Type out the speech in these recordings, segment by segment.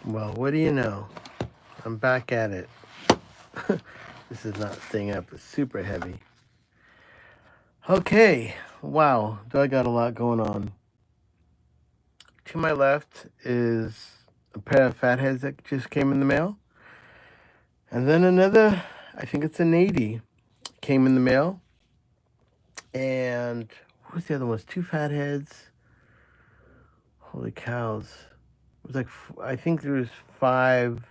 Well, what do you know? I'm back at it. This is not staying up. It's super heavy. Okay. Wow. Do I got a lot going on? To my left is a pair of fatheads that just came in the mail. And then another, I think it's an 80, came in the mail. And what was the other ones? Two fatheads. Holy cows. It was like, I think there was 5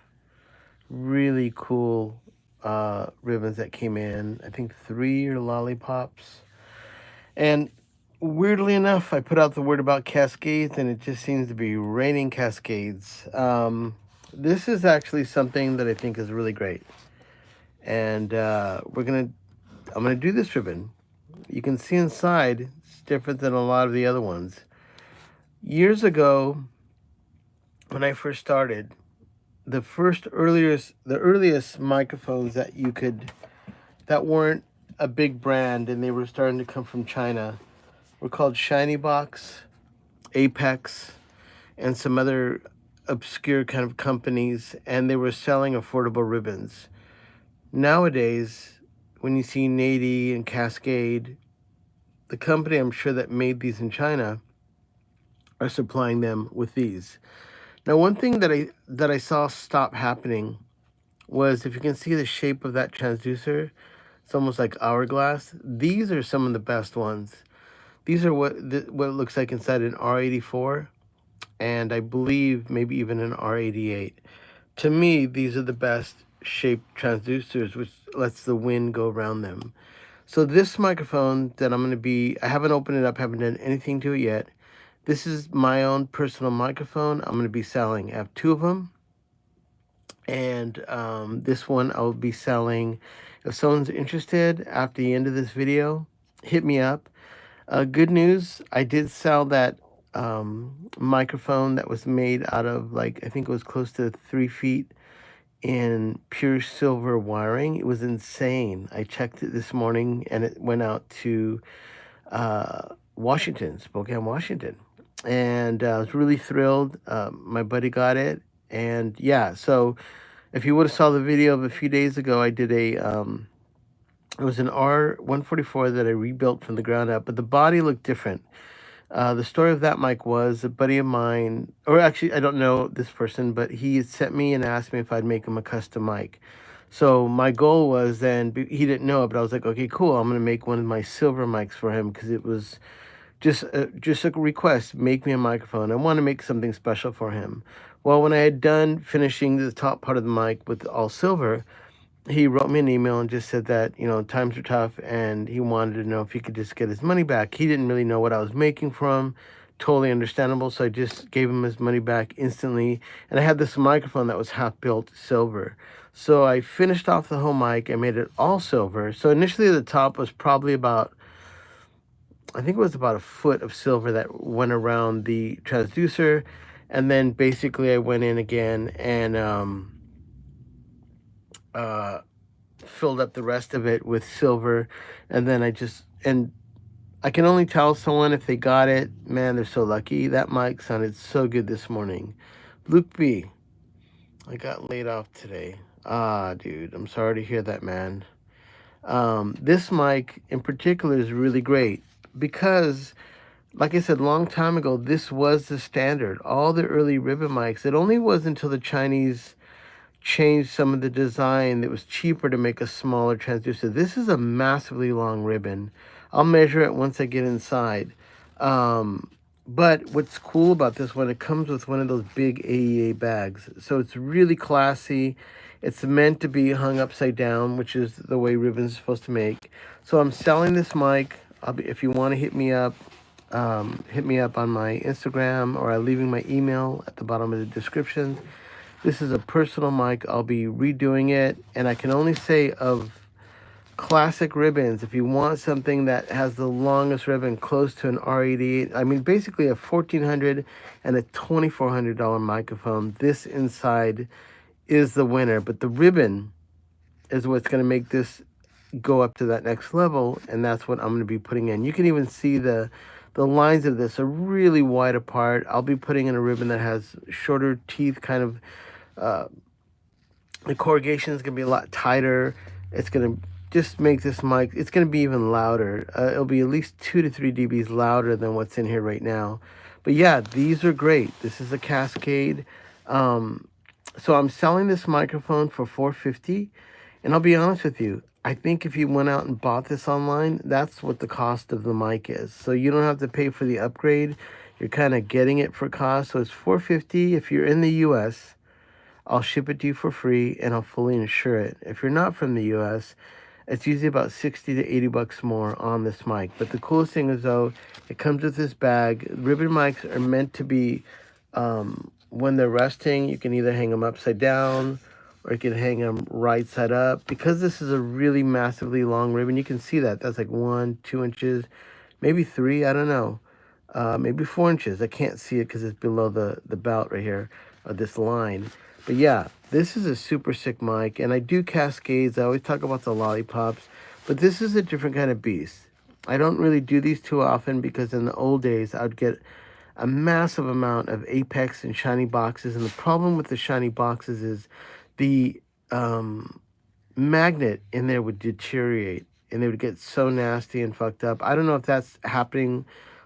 really cool ribbons that came in. I think 3 are lollipops. And weirdly enough, I put out the word about cascades, and it just seems to be raining cascades. This is actually something that I think is really great, and I'm gonna do this ribbon. You can see inside; it's different than a lot of the other ones. Years ago, when I first started, the earliest microphones that weren't a big brand and they were starting to come from China were called Shiny Box, Apex, and some other obscure kind of companies, and they were selling affordable ribbons. Nowadays, when you see Nady and Cascade, the company I'm sure that made these in China are supplying them with these. Now, one thing that I saw stop happening was, if you can see the shape of that transducer, it's almost like hourglass. These are some of the best ones. These are what it looks like inside an R84, and I believe maybe even an R88. To me, these are the best shaped transducers, which lets the wind go around them. So this microphone that I haven't opened it up, haven't done anything to it yet. This is my own personal microphone I'm going to be selling. I have 2 of them. And this one I'll be selling. If someone's interested after the end of this video, hit me up. Good news, I did sell that microphone that was made out of, like, I think it was close to 3 feet in pure silver wiring. It was insane. I checked it this morning and it went out to Washington, Spokane, Washington. And I was really thrilled. My buddy got it. And yeah, so if you would have saw the video of a few days ago, I did it was an R144 that I rebuilt from the ground up, but the body looked different. The story of that mic was a buddy of mine, or actually, I don't know this person, but he had sent me and asked me if I'd make him a custom mic. So my goal was then, he didn't know it, but I was like, okay, cool. I'm going to make one of my silver mics for him because it was just a request, make me a microphone. I want to make something special for him. Well, when I had done finishing the top part of the mic with all silver, he wrote me an email and just said that, times are tough and he wanted to know if he could just get his money back. He didn't really know what I was making for him. Totally understandable. So I just gave him his money back instantly. And I had this microphone that was half built silver. So I finished off the whole mic. I made it all silver. So initially the top was probably I think it was about a foot of silver that went around the transducer. And then basically I went in again and filled up the rest of it with silver. And then I can only tell someone if they got it. Man, they're so lucky. That mic sounded so good this morning. Luke B, I got laid off today. Ah, dude, I'm sorry to hear that, man. This mic in particular is really great because, like I said, long time ago, this was the standard. All the early ribbon mics, it only was until the Chinese changed some of the design that was cheaper to make a smaller transducer. This is a massively long ribbon. I'll measure it once I get inside. But what's cool about this one, it comes with one of those big AEA bags. So it's really classy. It's meant to be hung upside down, which is the way ribbons are supposed to make. So I'm selling this mic. If you want to hit me up on my Instagram, or I'm leaving my email at the bottom of the description. This is a personal mic. I'll be redoing it. And I can only say, of classic ribbons, if you want something that has the longest ribbon close to an R88, I mean, basically a $1,400 and a $2,400 microphone, this inside is the winner. But the ribbon is what's going to make this go up to that next level. And that's what I'm going to be putting in. You can even see the the lines of this are really wide apart. I'll be putting in a ribbon that has shorter teeth, kind of. The corrugation is going to be a lot tighter. It's going to just make this mic, it's going to be even louder. It'll be at least 2 to 3 dBs louder than what's in here right now. But yeah, these are great. This is a Cascade. So I'm selling this microphone for $450. And I'll be honest with you, I think if you went out and bought this online, that's what the cost of the mic is. So you don't have to pay for the upgrade. You're kind of getting it for cost. So it's $450 if you're in the US. I'll ship it to you for free and I'll fully insure it. If you're not from the US, it's usually about 60 to 80 bucks more on this mic. But the coolest thing is though, it comes with this bag. Ribbon mics are meant to be, when they're resting, you can either hang them upside down or you can hang them right side up. Because this is a really massively long ribbon, you can see that. That's like 1, 2 inches, maybe 3, I don't know. Maybe 4 inches. I can't see it because it's below the belt right here, this line. But yeah, this is a super sick mic, and I do Cascades. I always talk about the lollipops, but this is a different kind of beast. I don't really do these too often because in the old days, I'd get a massive amount of Apex and shiny boxes, and the problem with the shiny boxes is the magnet in there would deteriorate, and they would get so nasty and fucked up. I don't know if that's happening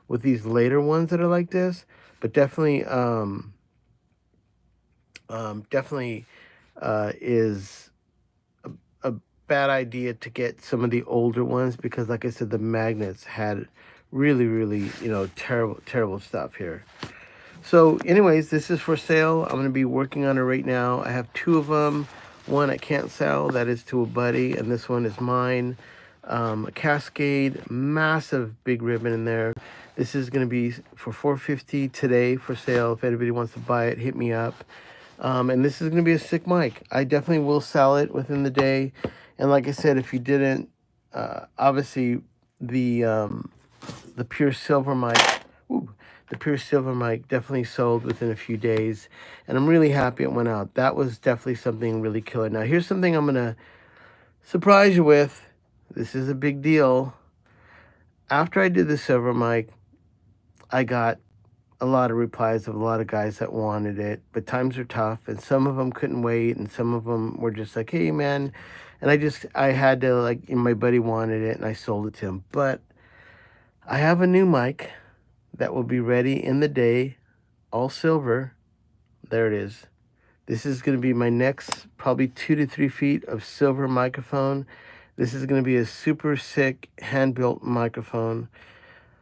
with these later ones that are like this, but definitely... definitely is a bad idea to get some of the older ones because, like I said, the magnets had really, terrible stuff here. So anyways, this is for sale. I'm going to be working on it right now. I have 2 of them. One I can't sell. That is to a buddy. And this one is mine. A Cascade, massive big ribbon in there. This is going to be for $450 today for sale. If anybody wants to buy it, hit me up. And this is going to be a sick mic. I definitely will sell it within the day. And like I said, if you didn't, obviously the pure silver mic, the pure silver mic definitely sold within a few days. And I'm really happy it went out. That was definitely something really killer. Now here's something I'm going to surprise you with. This is a big deal. After I did the silver mic, I got a lot of replies of a lot of guys that wanted it, but times are tough and some of them couldn't wait and some of them were just like, hey man, and I had to, like, my buddy wanted it and I sold it to him. But I have a new mic that will be ready in the day, all silver. There it is. This is going to be my next probably 2 to 3 feet of silver microphone. This is going to be a super sick hand-built microphone.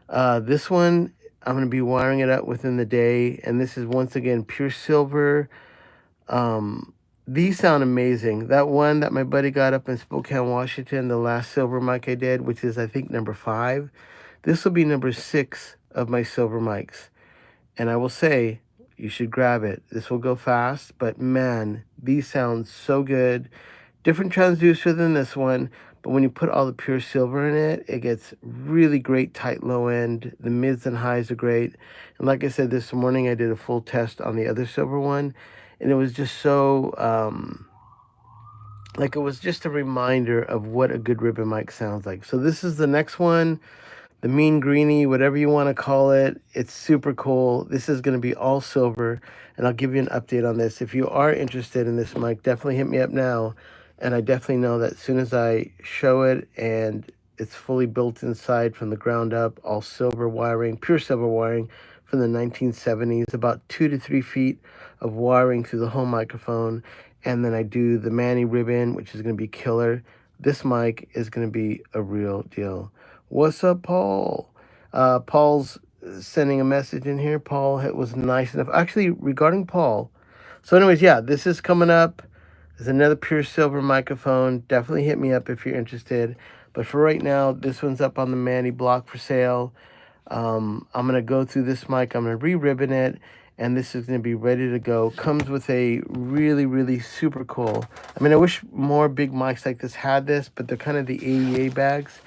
This one, I'm going to be wiring it up within the day. And this is, once again, pure silver. These sound amazing. That one that my buddy got up in Spokane, Washington, the last silver mic I did, which is, I think, number 5. This will be number 6 of my silver mics. And I will say, you should grab it. This will go fast. But, man, these sound so good. Different transducer than this one. But when you put all the pure silver in it, it gets really great tight low end. The mids and highs are great. And like I said, this morning I did a full test on the other silver one. And it was just so, like it was just a reminder of what a good ribbon mic sounds like. So this is the next one. The Mean Greenie, whatever you want to call it. It's super cool. This is going to be all silver. And I'll give you an update on this. If you are interested in this mic, definitely hit me up now. And I definitely know that as soon as I show it and it's fully built inside from the ground up, all silver wiring, pure silver wiring from the 1970s, about 2 to 3 feet of wiring through the whole microphone. And then I do the Manny ribbon, which is going to be killer. This mic is going to be a real deal. What's up, Paul? Paul's sending a message in here. Paul was nice enough. Actually, regarding Paul. So anyways, yeah, this is coming up. There's another pure silver microphone. Definitely hit me up if you're interested. But for right now, this one's up on the Manny block for sale. I'm going to go through this mic. I'm going to re-ribbon it. And this is going to be ready to go. Comes with a really super cool. I mean, I wish more big mics like this had this, but they're kind of the AEA bags.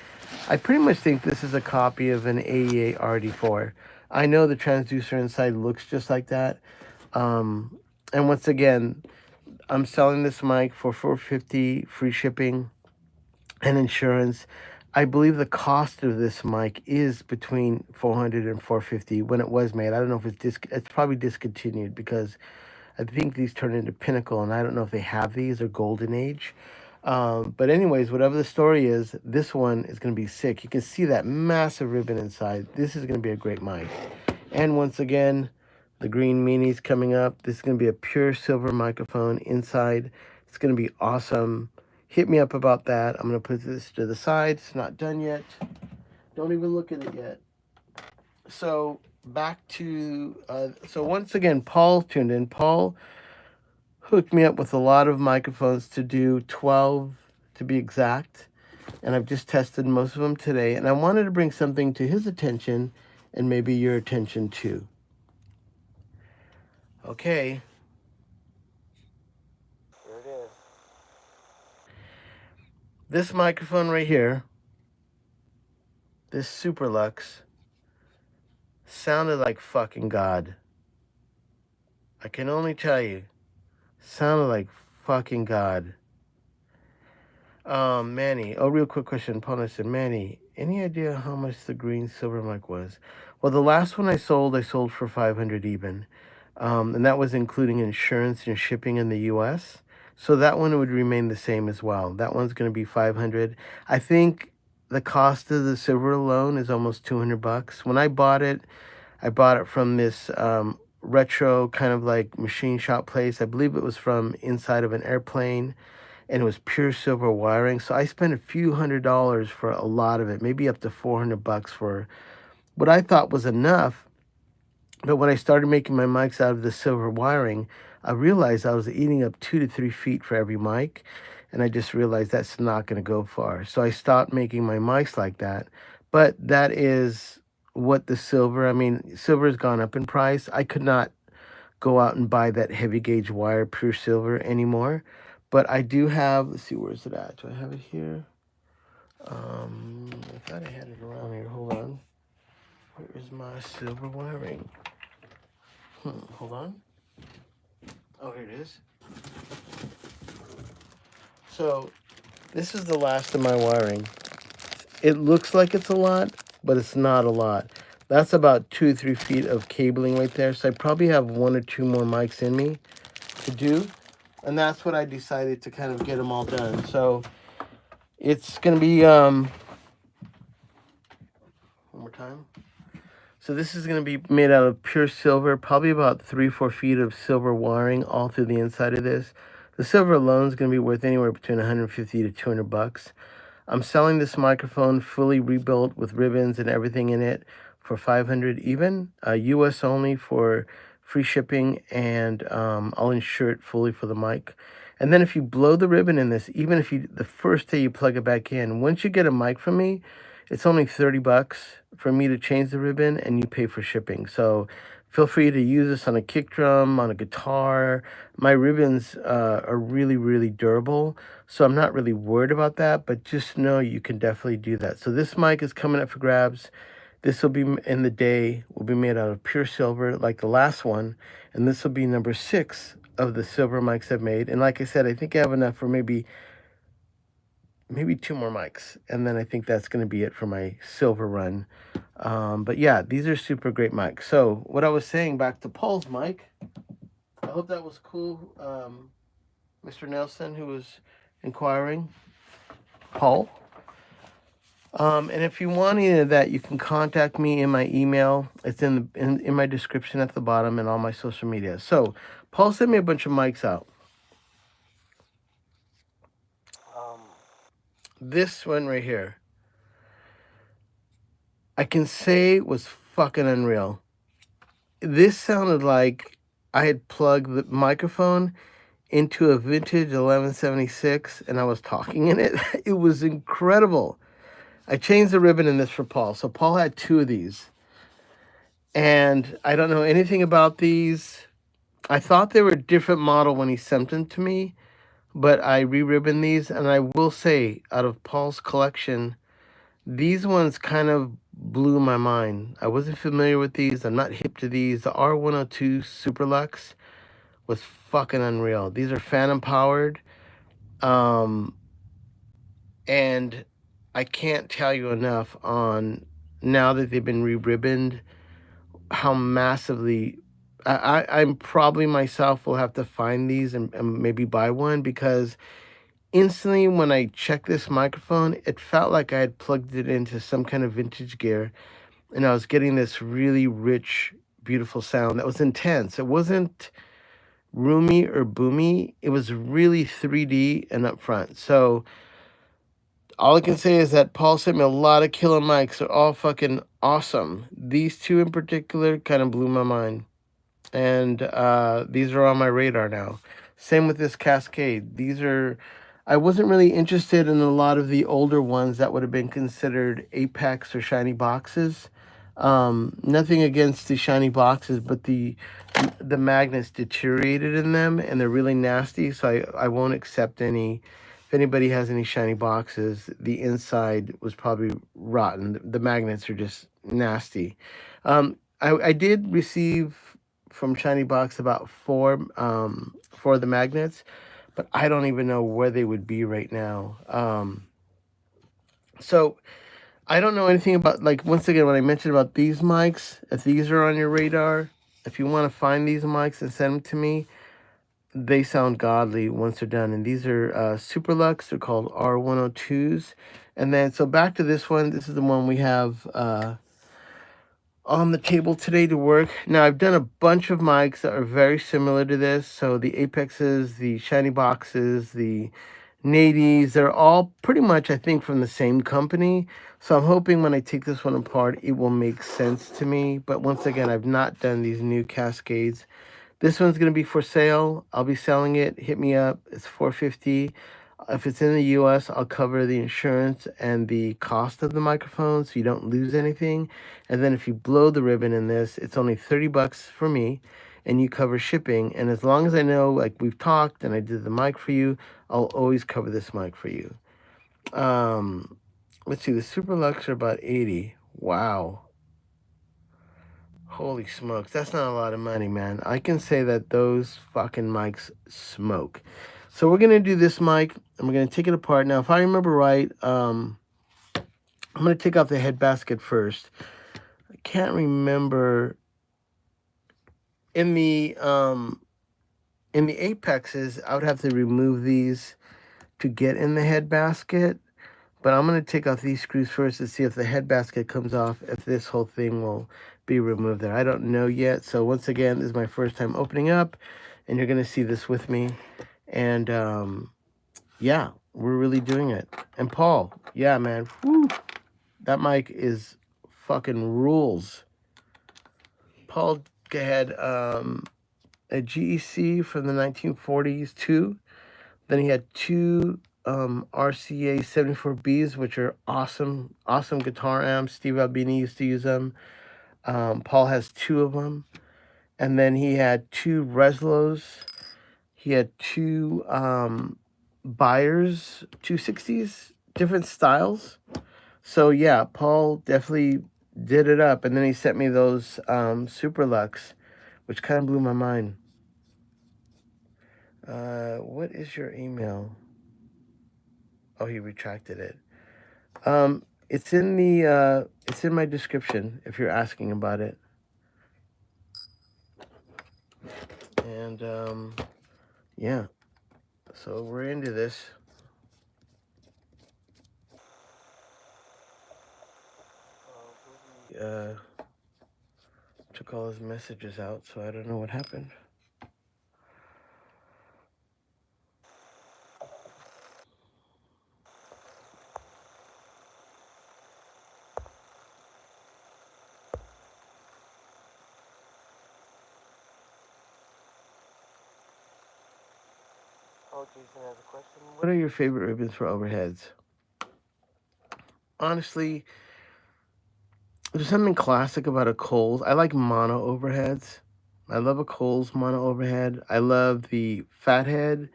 I pretty much think this is a copy of an AEA RD4. I know the transducer inside looks just like that. And once again, I'm selling this mic for $450, free shipping and insurance. I believe the cost of this mic is between 400 and 450 when it was made. I don't know if it's probably discontinued because I think these turn into Pinnacle, and I don't know if they have these or Golden Age. But anyways, whatever the story is, this one is going to be sick. You can see that massive ribbon inside. This is going to be a great mic. And once again, the green Meanies coming up. This is going to be a pure silver microphone inside. It's going to be awesome. Hit me up about that. I'm going to put this to the side. It's not done yet. Don't even look at it yet. So back to, so once again, Paul tuned in. Paul hooked me up with a lot of microphones to do 12 to be exact. And I've just tested most of them today. And I wanted to bring something to his attention and maybe your attention too. Okay. Here it is. This microphone right here, this Superlux, sounded like fucking God. I can only tell you, sounded like fucking God. Manny. Oh, real quick question. Paul said, Manny, any idea how much the green silver mic was? Well, the last one I sold for 500 even. And that was including insurance and shipping in the US. So that one would remain the same as well. That one's going to be 500. I think the cost of the silver alone is almost 200 bucks. When I bought it from this retro kind of like machine shop place. I believe it was from inside of an airplane, and it was pure silver wiring. So I spent a few $100s for a lot of it, maybe up to 400 bucks for what I thought was enough. But when I started making my mics out of the silver wiring, I realized I was eating up 2 to 3 feet for every mic. And I just realized that's not going to go far. So I stopped making my mics like that. But that is what the silver, I mean, silver has gone up in price. I could not go out and buy that heavy gauge wire, pure silver anymore. But I do have, let's see, where's it at? Do I have it here? I thought I had it around here. Hold on. Where is my silver wiring? Hold on. Oh, here it is. So this is the last of my wiring. It looks like it's a lot, but it's not a lot. That's about 2 or 3 feet of cabling right there. So I probably have 1 or 2 more mics in me to do. And that's what I decided to kind of get them all done. So it's going to be, one more time. So this is going to be made out of pure silver, probably about 3 or 4 feet of silver wiring all through the inside of this. The silver alone is going to be worth anywhere between 150 to 200 bucks. I'm selling this microphone fully rebuilt with ribbons and everything in it for 500 even, US only for free shipping, and I'll insure it fully for the mic. And then if you blow the ribbon in this, even if you, the first day you plug it back in, once you get a mic from me, it's only 30 bucks for me to change the ribbon, and you pay for shipping. So feel free to use this on a kick drum, on a guitar. My ribbons are really, really durable, so I'm not really worried about that, but just know you can definitely do that. So this mic is coming up for grabs. This will be in the day, will be made out of pure silver like the last one, and this will be number 6 of the silver mics I've made. And like I said, I think I have enough for maybe 2 more mics, and then I think that's going to be it for my silver run. But yeah, these are super great mics. So what I was saying, back to Paul's mic, I hope that was cool. Mr. Nelson, who was inquiring, Paul. And if you want any of that, you can contact me in my email. It's in my description at the bottom and all my social media. So Paul sent me a bunch of mics out. This one right here, I can say was fucking unreal. This sounded like I had plugged the microphone into a vintage 1176 and I was talking in it. It was incredible. I changed the ribbon in this for Paul. So Paul had 2 of these. And I don't know anything about these. I thought they were a different model when he sent them to me, but I re-ribboned these. And I will say, out of Paul's collection, these ones kind of blew my mind. I wasn't familiar with these. I'm not hip to these. The R102 Superlux was fucking unreal. These are phantom powered. And I can't tell you enough on, now that they've been re-ribboned, how massively I'm probably myself will have to find these and maybe buy one, because instantly when I checked this microphone, it felt like I had plugged it into some kind of vintage gear, and I was getting this really rich, beautiful sound that was intense. It wasn't roomy or boomy. It was really 3D and upfront. So all I can say is that Paul sent me a lot of killer mics. They're all fucking awesome. These two in particular kind of blew my mind. And these are on my radar now. Same with this Cascade. These are, I wasn't really interested in a lot of the older ones that would have been considered Apex or shiny boxes. Nothing against the shiny boxes, but the magnets deteriorated in them and they're really nasty. So I won't accept any. If anybody has any shiny boxes, the inside was probably rotten. The magnets are just nasty. I did receive from Shiny Box about four of the magnets, but I don't even know where they would be right now. So I don't know anything about, like, once again, when I mentioned about these mics, if these are on your radar, if you want to find these mics and send them to me, they sound godly once they're done. And these are Superlux. They're called R102s. And then, so back to this one. This is the one we have on the table today to work. Now, I've done a bunch of mics that are very similar to this. So the Apexes, the Shiny Boxes, the Nadies, they're all pretty much, I think, from the same company. So I'm hoping when I take this one apart, it will make sense to me. But once again, I've not done these new Cascades. This one's going to be for sale. I'll be selling it. Hit me up. It's $450. If it's in the US, I'll cover the insurance and the cost of the microphone so you don't lose anything. And then if you blow the ribbon in this, it's only $30 for me and you cover shipping. And as long as I know, like we've talked and I did the mic for you, I'll always cover this mic for you. Let's see, the Superlux are about 80. Wow. Holy smokes, that's not a lot of money, man. I can say that those fucking mics smoke. So we're gonna do this mic, and we're gonna take it apart. Now, if I remember right, I'm gonna take off the head basket first. I can't remember in the Apexes. I would have to remove these to get in the head basket. But I'm going to take off these screws first to see if the head basket comes off, if this whole thing will be removed there. I don't know yet. So once again, this is my first time opening up, and you're going to see this with me. And yeah, we're really doing it. And Paul, yeah, man, whew, that mic is fucking rules. Paul had a GEC from the 1940s too. Then he had two RCA 74Bs, which are awesome guitar amps. Steve Albini used to use them. Paul has two of them. And then he had two Reslos. He had two Buyers 260s, different styles. So yeah, Paul definitely did it up. And then he sent me those Superlux, which kind of blew my mind. What is your email? Oh, he retracted it. It's in my description if you're asking about it. And yeah, so we're into this. Took all his messages out, so I don't know what happened. Oh, Jason has a question. What are your favorite ribbons for overheads? Honestly, there's something classic about a Kohl's. I like mono overheads. I love a Kohl's mono overhead. I love the fathead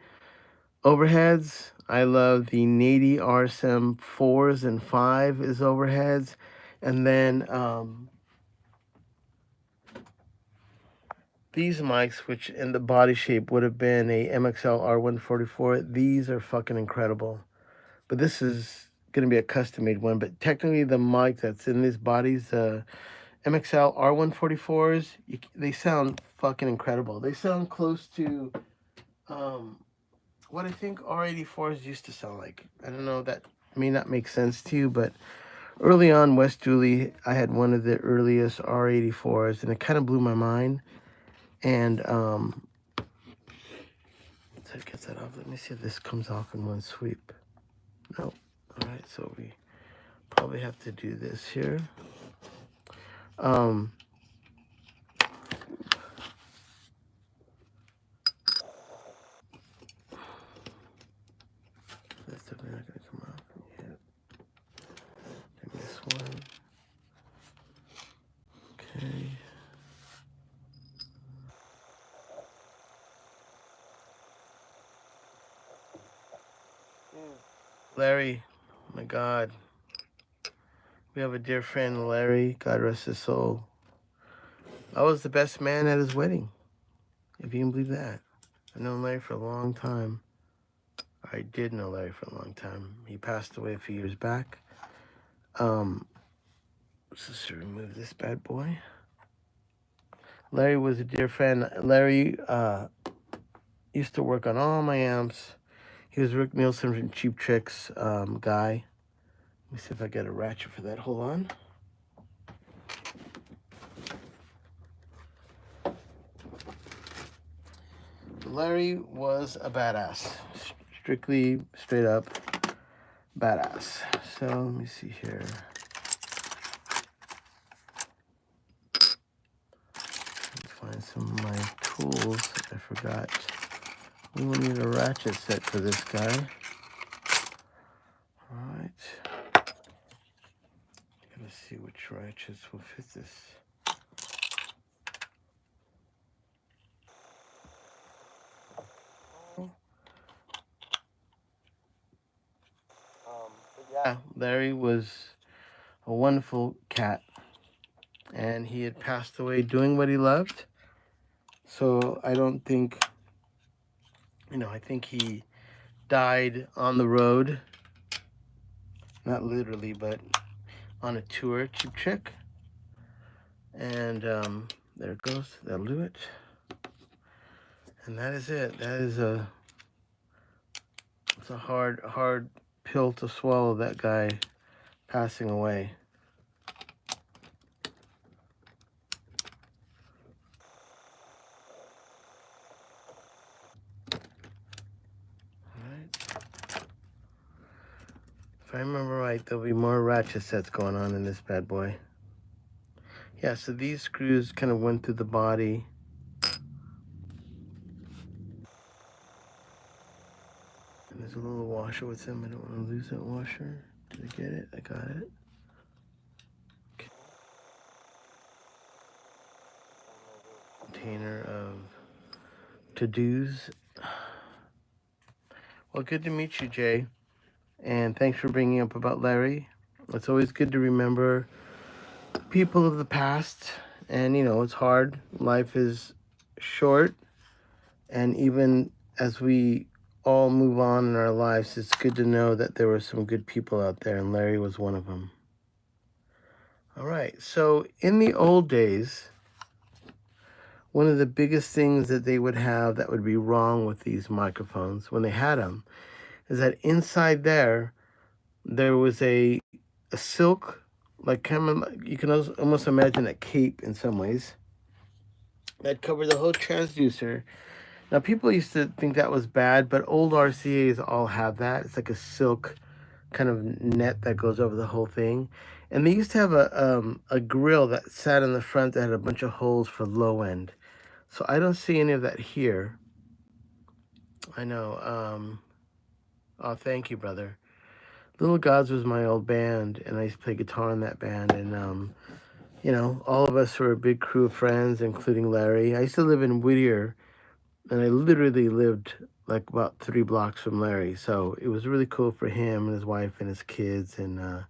overheads. I love the Nady RSM 4s and 5 is overheads. And then these mics, which in the body shape would have been a MXL R144, these are fucking incredible. But this is going to be a custom-made one, but technically the mic that's in these bodies, MXL R144s, they sound fucking incredible. They sound close to what I think R84s used to sound like. I don't know, that may not make sense to you, but early on, West Dooley, I had one of the earliest R84s, and it kind of blew my mind. And so get that off. Let me see if this comes off in one sweep. No. All right, so we probably have to do this here. That's definitely not gonna come off yet. And this one. Okay. Larry, oh my God. We have a dear friend, Larry, God rest his soul. I was the best man at his wedding, if you can believe that. I've known Larry for a long time. I did know Larry for a long time. He passed away a few years back. Let's just remove this bad boy. Larry was a dear friend. Larry used to work on all my amps. He was Rick Nielsen from Cheap Tricks guy. Let me see if I get a ratchet for that. Hold on. Larry was a badass. Strictly, straight up badass. So let me see here. Let's find some of my tools. I forgot. We will need a ratchet set for this guy. All right. Gotta see which ratchets will fit this. Yeah, Larry was a wonderful cat, and he had passed away doing what he loved. So I don't think, I think he died on the road, not literally, but on a tour, Cheap Trick. And there it goes. That'll do it. And that is it. That is it's a hard pill to swallow, that guy passing away. If I remember right, there'll be more ratchet sets going on in this bad boy. Yeah, so these screws kind of went through the body. And there's a little washer with them. I don't want to lose that washer. Did I get it? I got it. Okay. Container of to-dos. Well, good to meet you, Jay. And thanks for bringing up about Larry. It's always good to remember people of the past. And, it's hard. Life is short. And even as we all move on in our lives, it's good to know that there were some good people out there, and Larry was one of them. All right. So in the old days, one of the biggest things that they would have that would be wrong with these microphones when they had them is that inside there was a silk, like kind of, you can almost imagine a cape in some ways, that covered the whole transducer. Now, people used to think that was bad, but old RCAs all have that. It's like a silk kind of net that goes over the whole thing. And they used to have a grill that sat in the front that had a bunch of holes for low end. So I don't see any of that here. I know. Oh, thank you, brother. Little Gods was my old band, and I used to play guitar in that band. And, all of us were a big crew of friends, including Larry. I used to live in Whittier, and I literally lived like about 3 blocks from Larry. So it was really cool for him and his wife and his kids. And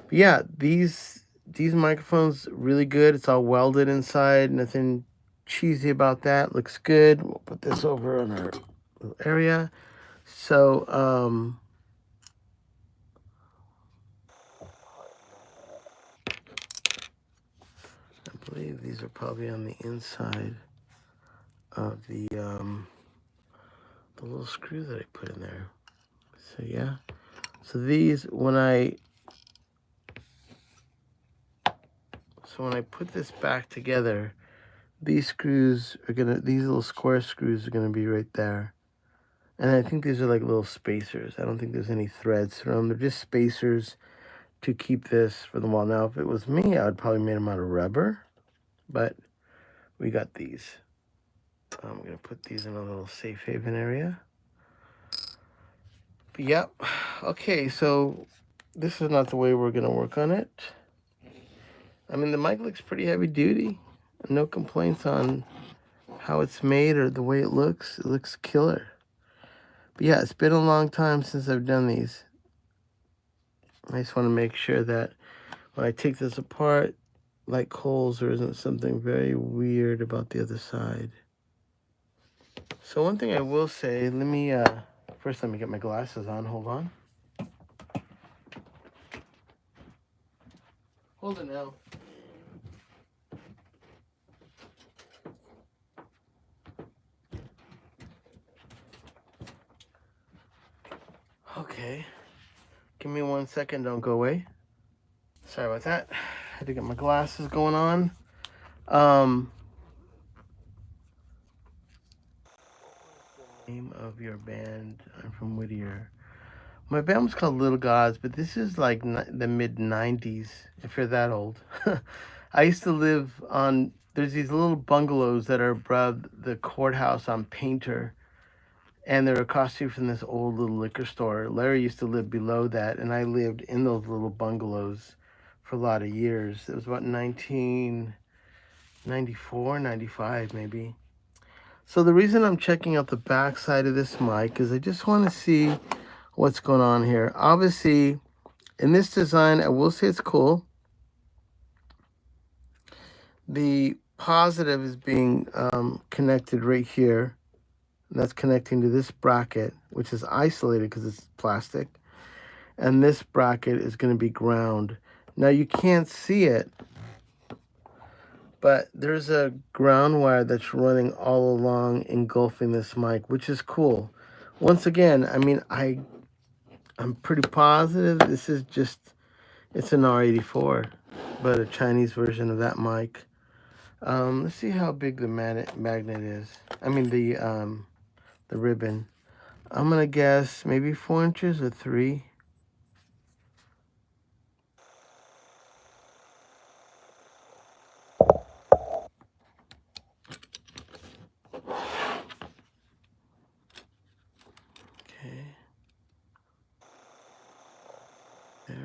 yeah, these microphones, really good. It's all welded inside. Nothing cheesy about that. Looks good. We'll put this over on our little area. So believe these are probably on the inside of the little screw that I put in there. So yeah. So these, when I put this back together, these screws are these little square screws are gonna be right there. And I think these are like little spacers. I don't think there's any threads through them. They're just spacers to keep this for the wall. Now, if it was me, I would probably made them out of rubber, but we got these. I'm gonna put these in a little safe haven area. But yep. Okay, so this is not the way we're gonna work on it. I mean, the mic looks pretty heavy duty. No complaints on how it's made or the way it looks. It looks killer. But yeah, it's been a long time since I've done these. I just want to make sure that when I take this apart, like holes, there isn't something very weird about the other side. So one thing I will say, first let me get my glasses on, hold on. Hold it now. Okay, give me 1 second, don't go away. Sorry about that. I had to get my glasses going on. Name of your band? I'm from Whittier. My band was called Little Gods, but this is like the mid 90s, if you're that old. I used to live on, there's these little bungalows that are above the courthouse on Painter, and they're across street from this old little liquor store. Larry used to live below that, and I lived in those little bungalows for a lot of years. It was about 1994, 95 maybe. So the reason I'm checking out the back side of this mic is I just want to see what's going on here. Obviously, in this design, I will say it's cool. The positive is being connected right here. That's connecting to this bracket, which is isolated because it's plastic. And this bracket is going to be ground. Now you can't see it, but there's a ground wire that's running all along, engulfing this mic, which is cool. Once again, I mean, I'm pretty positive this is just, it's an R84, but a Chinese version of that mic. Let's see how big the magnet is. I mean, the ribbon. I'm gonna guess maybe 4 inches or 3. Okay. There.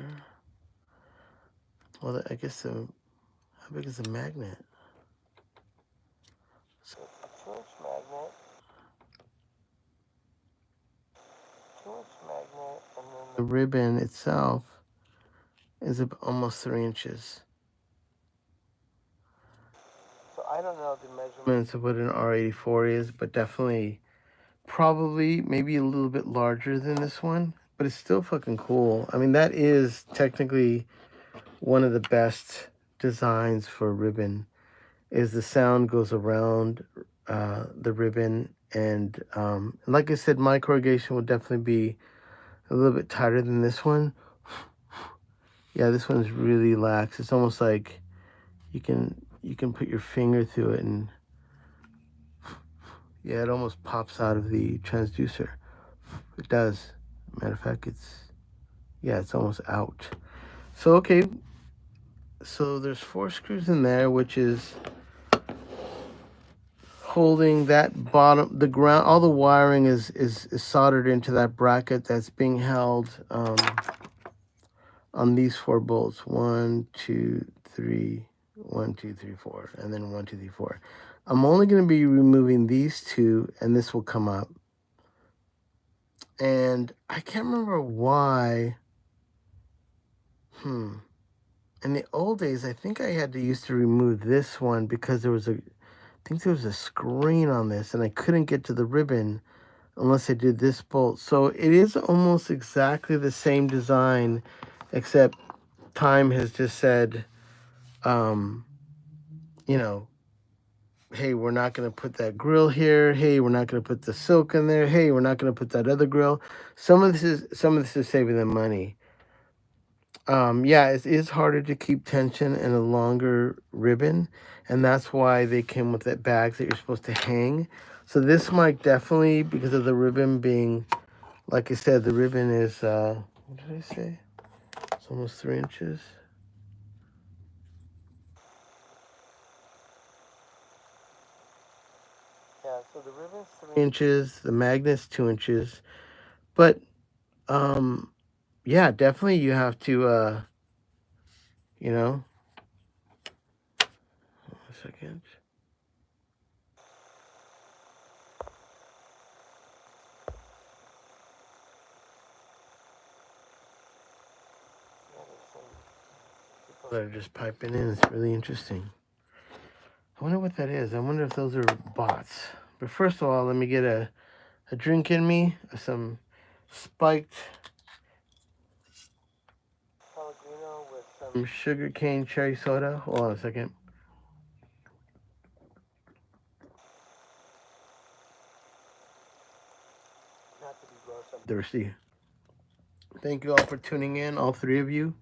Well, I guess how big is the magnet? So it's a 2-inch magnet. 2-inch magnet, and then the ribbon itself is almost 3 inches. So I don't know the measurements of what an R84 is, but definitely, probably, maybe a little bit larger than this one, but it's still fucking cool. I mean, that is technically one of the best designs for a ribbon, is the sound goes around the ribbon, and like I said, my corrugation will definitely be a little bit tighter than this one. Yeah, this one's really lax. It's almost like you can put your finger through it, and yeah, it almost pops out of the transducer. It does. Matter of fact, it's almost out. So okay, so there's 4 screws in there, which is holding that bottom, the ground, all the wiring is soldered into that bracket that's being held on these 4 bolts. 1, 2, 3, 1, 2, 3, 4, and then 1, 2, 3, 4. I'm only going to be removing these 2, and this will come up. And I can't remember why. In the old days, I think I had to used to remove this one because there was a screen on this, and I couldn't get to the ribbon unless I did this bolt. So it is almost exactly the same design, except time has just said, you know, hey, we're not going to put that grill here. Hey, we're not going to put the silk in there. Hey, we're not going to put that other grill. Some of this is saving them money. Yeah, it is harder to keep tension in a longer ribbon, and that's why they came with that bags that you're supposed to hang. So this mic definitely, because of the ribbon being, like I said, the ribbon is what did I say? It's almost 3 inches. Yeah, so the ribbon's 3 inches, the magnet's 2 inches. But yeah, definitely you have to you know, 1 second. People that are just piping in, it's really interesting. I wonder what that is. I wonder if those are bots. But first of all, let me get a drink in me, some spiked Pellegrino with some sugarcane cherry soda. Hold on a second. Not to be gross, I'm thirsty. Thank you all for tuning in, all 3 of you.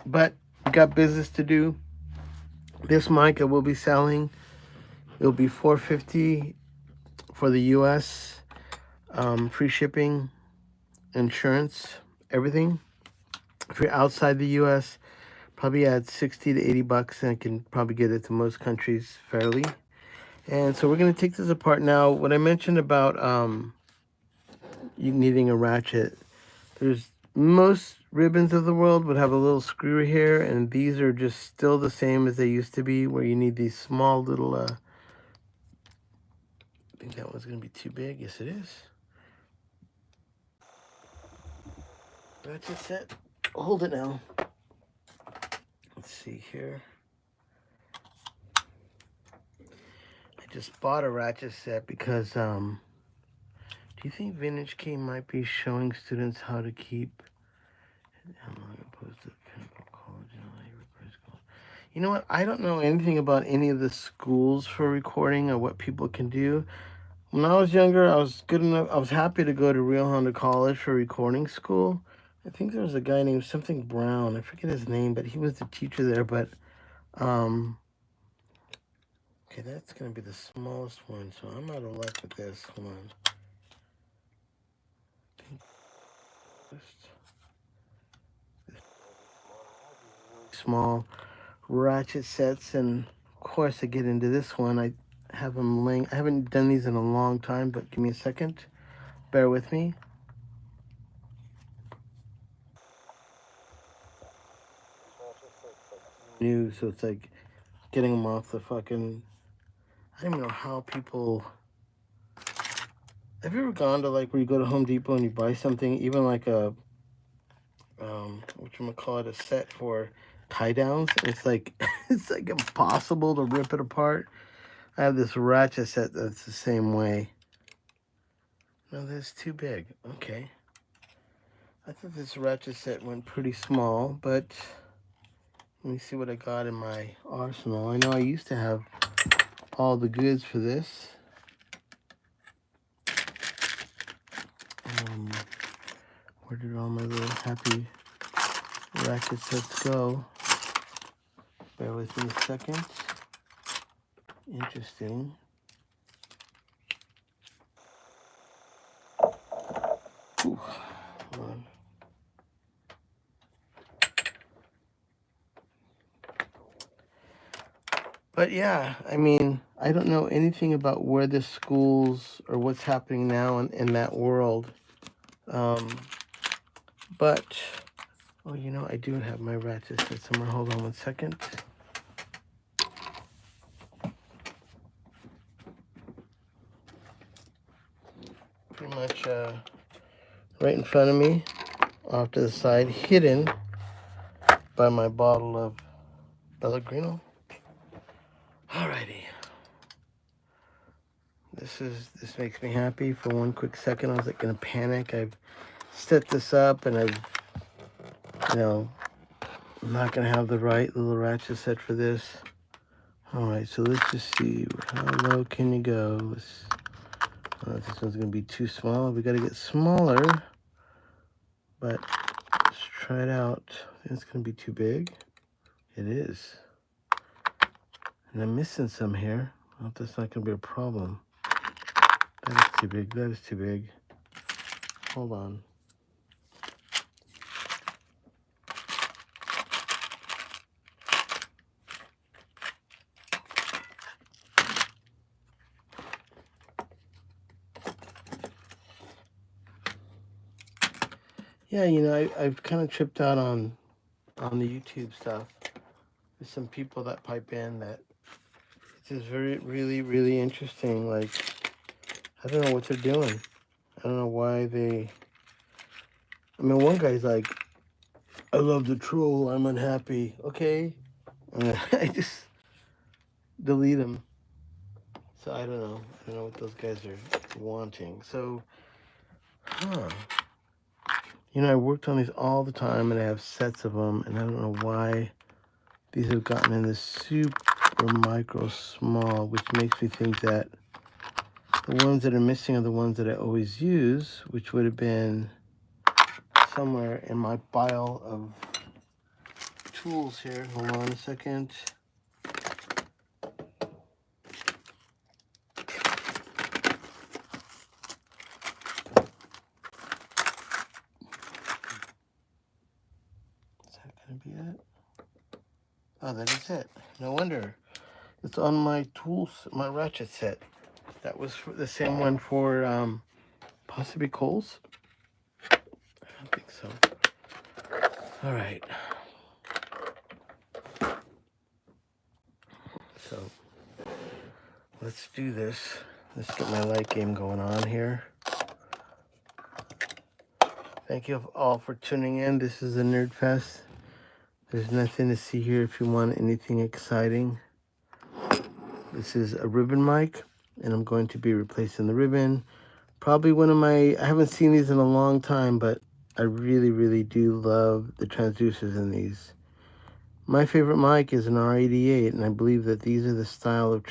But we got business to do. This mic I will be selling. It'll be $450 for the U.S. Free shipping, insurance, everything. If you're outside the U.S., probably add 60 to 80 bucks, and I can probably get it to most countries fairly. And so we're going to take this apart now. What I mentioned about you needing a ratchet, there's most ribbons of the world would have a little screw here, and these are just still the same as they used to be, where you need these small little I think that one's going to be too big. Yes, it is. Ratchet set. Hold it now. Let's see here. I just bought a ratchet set because do you think Vintage Key might be showing students how to keep how long opposed to Pinnacle College? You know what? I don't know anything about any of the schools for recording or what people can do. When I was younger, I was good enough. I was happy to go to Rio Hondo College for recording school. I think there was a guy named something Brown. I forget his name, but he was the teacher there. But okay, that's gonna be the smallest one. So I'm out of luck with this. Hold on. Small ratchet sets, and of course I get into this one. I have them laying. I haven't done these in a long time, but give me a second. Bear with me. New, so it's like getting them off the fucking. I don't even know how people. Have you ever gone to like where you go to Home Depot and you buy something, even like a whatchamacallit, a set for tie downs? It's like it's like impossible to rip it apart. I have this ratchet set that's the same way. No, that's too big. Okay. I thought this ratchet set went pretty small, but let me see what I got in my arsenal. I know I used to have all the goods for this. Where did all my little happy ratchet sets go? Bear with me a second. Interesting. Ooh, hold on. But yeah, I mean, I don't know anything about where the schools or what's happening now in that world. But, oh, you know, I do have my ratchet set somewhere. Hold on 1 second. Pretty much right in front of me, off to the side, hidden by my bottle of Pellegrino. Alrighty. This makes me happy. For 1 quick second, I was like gonna panic. I've set this up and I've, you know, I'm not gonna have the right little ratchet set for this. All right, so let's just see. How low can you go? This one's going to be too small. We got to get smaller. But let's try it out. I think it's going to be too big. It is. And I'm missing some here. I hope that's not going to be a problem. That is too big. That is too big. Hold on. Yeah, you know, I've kind of tripped out on the YouTube stuff. There's some people that pipe in that it's just really interesting. Like, I don't know what they're doing. I don't know why they... I mean, one guy's like, I love the troll, I'm unhappy. Okay. I just delete him. So I don't know. I don't know what those guys are wanting. So, you know, I worked on these all the time, and I have sets of them, and I don't know why these have gotten in this super micro small, which makes me think that the ones that are missing are the ones that I always use, which would have been somewhere in my pile of tools here. Hold on a second. Is that going to be it? Oh, that is it. No wonder. It's on my tools, my ratchet set. That was the same one for possibly coals. I don't think so. All right. So let's do this. Let's get my light game going on here. Thank you all for tuning in. This is a Nerd Fest. There's nothing to see here if you want anything exciting. This is a ribbon mic, and I'm going to be replacing the ribbon. Probably one of my, I haven't seen these in a long time, but I really do love the transducers in these. My favorite mic is an R88, and I believe that these are the style of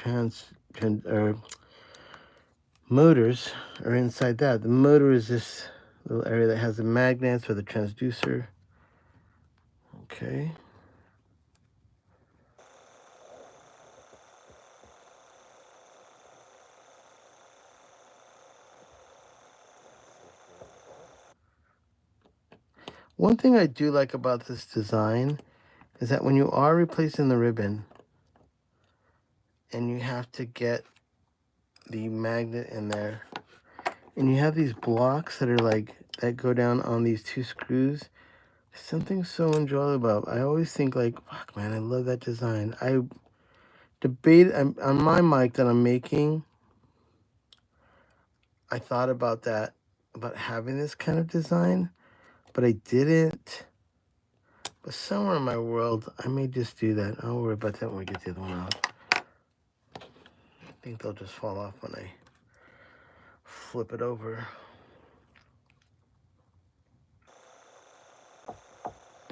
motors are inside that. The motor is this little area that has the magnets or the transducer. Okay. One thing I do like about this design is that when you are replacing the ribbon and you have to get the magnet in there, and you have these blocks that are like, that go down on these two screws, there's something so enjoyable about it. I always think like, fuck man, I love that design. I debate on my mic that I'm making, I thought about that, about having this kind of design, but I didn't. But somewhere in my world, I may just do that. I'll worry about that when we get the other one out. I think they'll just fall off when I flip it over.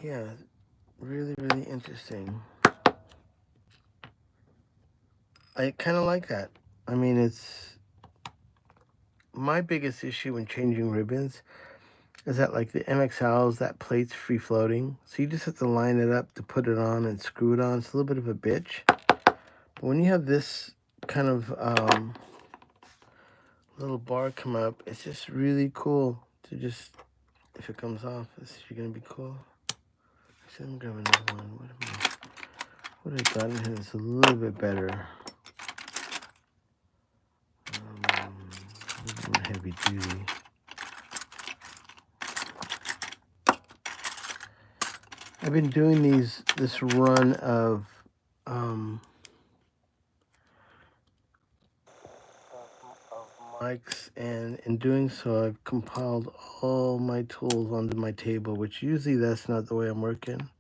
Yeah, really interesting. I kind of like that. I mean, it's my biggest issue when changing ribbons is that like the MXLs, that plate's free floating. So you just have to line it up to put it on and screw it on. It's a little bit of a bitch. But when you have this kind of little bar come up, it's just really cool to just, if it comes off, this is gonna be cool. Actually, I'm grabbing another one. What I got in here is a little bit better. More heavy duty. I've been doing this run of mics, and in doing so, I've compiled all my tools onto my table, which usually that's not the way I'm working.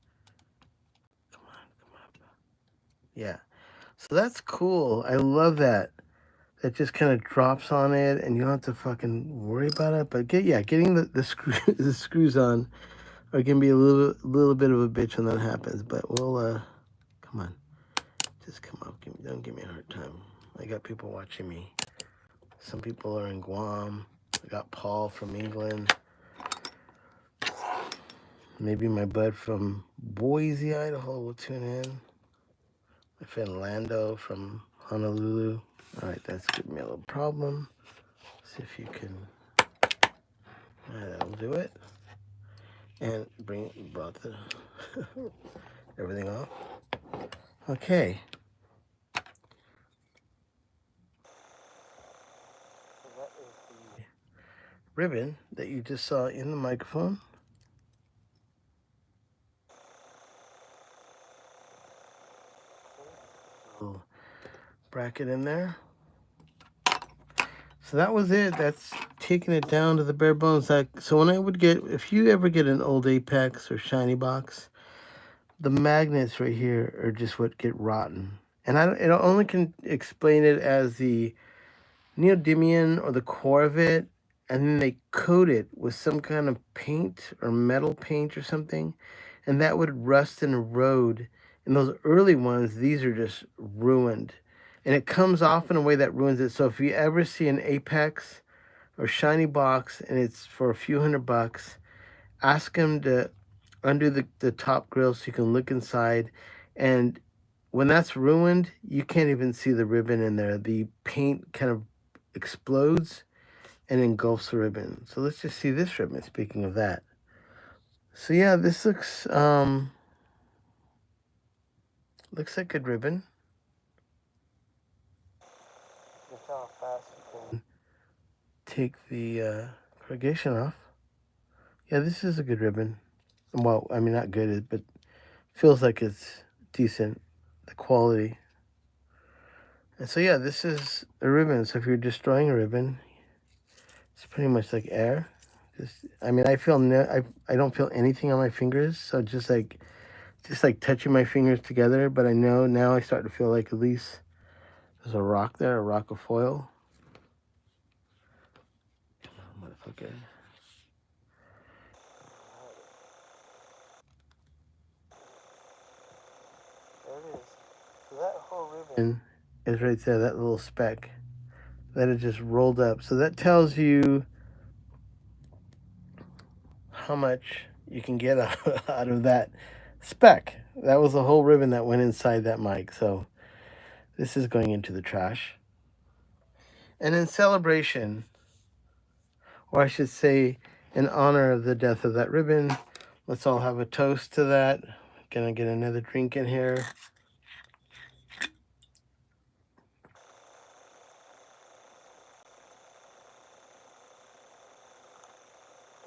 Come up. Yeah. So that's cool. I love that. That just kind of drops on it, and you don't have to fucking worry about it. But getting the screws on are gonna be a little bit of a bitch when that happens. But we'll come on, Just come up. Don't give me a hard time. I got people watching me. Some people are in Guam. I got Paul from England. Maybe my bud from Boise, Idaho will tune in. My friend Lando from Honolulu. All right, that's giving me a little problem. See if you can. That'll do it. And brought the everything off. Okay. So that is the ribbon that you just saw in the microphone. Little bracket in there. So that was it. That's taking it down to the bare bones. So when I would get, if you ever get an old Apex or Shiny box, the magnets right here are just what get rotten. And it only can explain it as the neodymium or the core of it, and then they coat it with some kind of paint or metal paint or something, and that would rust and erode. And those early ones, these are just ruined. And it comes off in a way that ruins it. So if you ever see an Apex or Shiny box and it's for a few $100, ask them to undo the top grill so you can look inside. And when that's ruined, you can't even see the ribbon in there. The paint kind of explodes and engulfs the ribbon. So let's just see this ribbon, speaking of that. So yeah, this looks like good ribbon. You can tell how fast you can take the corrugation off. Yeah, this is a good ribbon. Well, I mean, not good, but feels like it's decent, the quality. And so yeah, this is a ribbon. So if you're destroying a ribbon, it's pretty much like air. I mean, I feel I don't feel anything on my fingers, so just like touching my fingers together. But I know now I start to feel like at least there's a rock there, a rock of foil. Come on, motherfucker. There it is. So that whole ribbon is right there, that little speck that it just rolled up. So that tells you how much you can get out of that speck. That was the whole ribbon that went inside that mic. So this is going into the trash. And in celebration, or I should say in honor of the death of that ribbon, let's all have a toast to that. Gonna get another drink in here.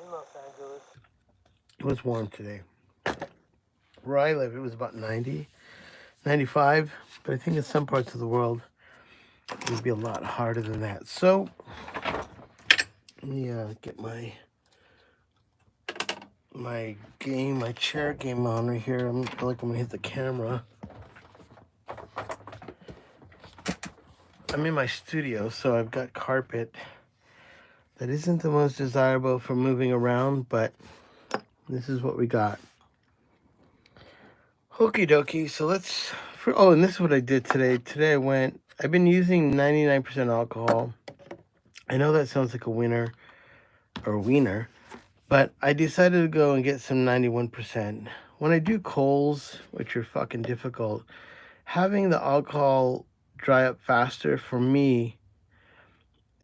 In Los Angeles, it was warm today. Where I live, it was about 90, 95, but I think in some parts of the world, it would be a lot harder than that. So, let me get my chair game on right here. I feel like I'm gonna hit the camera. I'm in my studio, so I've got carpet that isn't the most desirable for moving around, but this is what we got. Okie dokie, so and this is what I did today. Today I've been using 99% alcohol. I know that sounds like a winner, but I decided to go and get some 91%. When I do coals, which are fucking difficult, having the alcohol dry up faster for me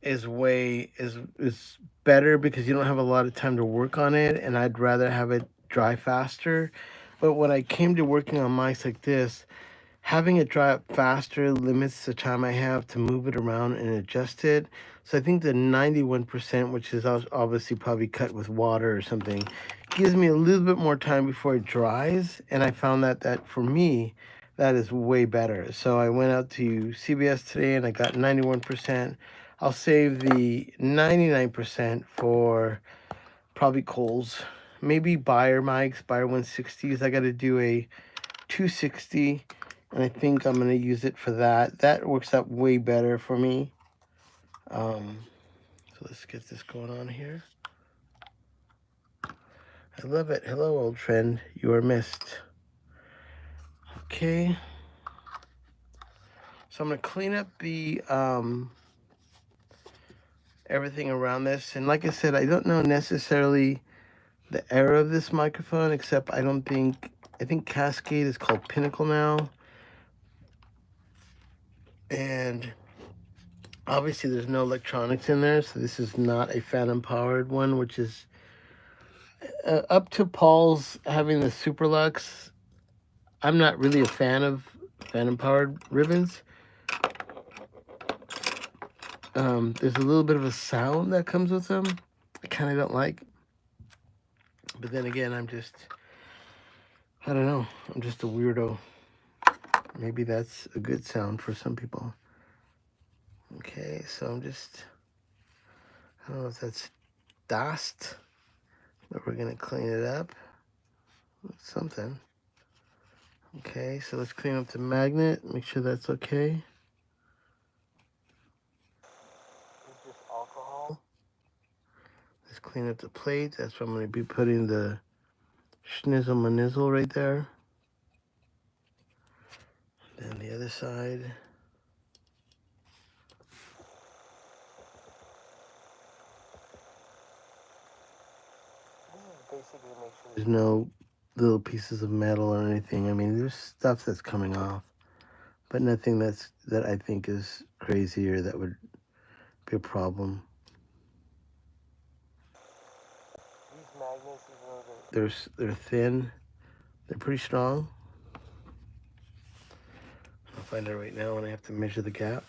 is better because you don't have a lot of time to work on it, and I'd rather have it dry faster. But when I came to working on mics like this, having it dry up faster limits the time I have to move it around and adjust it. So I think the 91%, which is obviously probably cut with water or something, gives me a little bit more time before it dries. And I found that for me, that is way better. So I went out to CBS today and I got 91%. I'll save the 99% for probably Coles. Maybe Bayer mics, Bayer 160s. I got to do a 260, and I think I'm going to use it for that. That works out way better for me. So let's get this going on here. I love it. Hello, old friend. You are missed. Okay. So I'm going to clean up the everything around this. And like I said, I don't know necessarily the era of this microphone, except I think Cascade is called Pinnacle now. And obviously there's no electronics in there, so this is not a phantom powered one, which is up to Paul's having the Superlux. I'm not really a fan of phantom powered ribbons. There's a little bit of a sound that comes with them I kind of don't like. But then again, I don't know. I'm just a weirdo. Maybe that's a good sound for some people. Okay, so I don't know if that's dust, but we're going to clean it up with something. Okay, so let's clean up the magnet, make sure that's okay. Just alcohol. Let's clean up the plate. That's where I'm going to be putting the schnizzle manizzle right there. Then the other side. Basically make sure there's no little pieces of metal or anything. I mean, there's stuff that's coming off, but nothing that I think is crazy or that would be a problem. These magnets, even though they're thin, they're pretty strong. I'll find out right now when I have to measure the gap.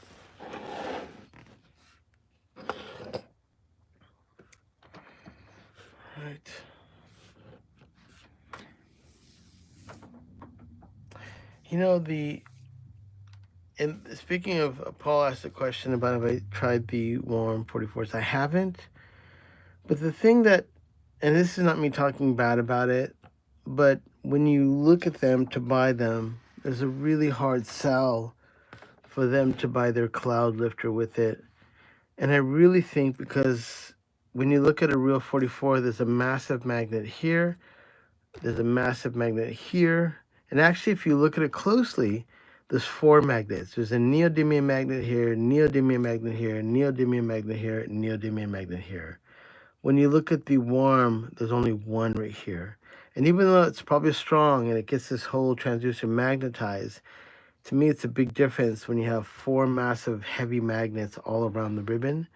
Right. You know, and speaking of, Paul asked a question about if I tried the warm 44s. I haven't. But the thing that, and this is not me talking bad about it, but when you look at them to buy them, there's a really hard sell for them to buy their cloud lifter with it. And I really think because when you look at a real 44, there's a massive magnet here, there's a massive magnet here. And actually, if you look at it closely, there's 4 magnets. There's a neodymium magnet here, neodymium magnet here, neodymium magnet here, neodymium magnet here. When you look at the warm, there's only 1 right here. And even though it's probably strong and it gets this whole transducer magnetized, to me it's a big difference when you have 4 massive heavy magnets all around the ribbon.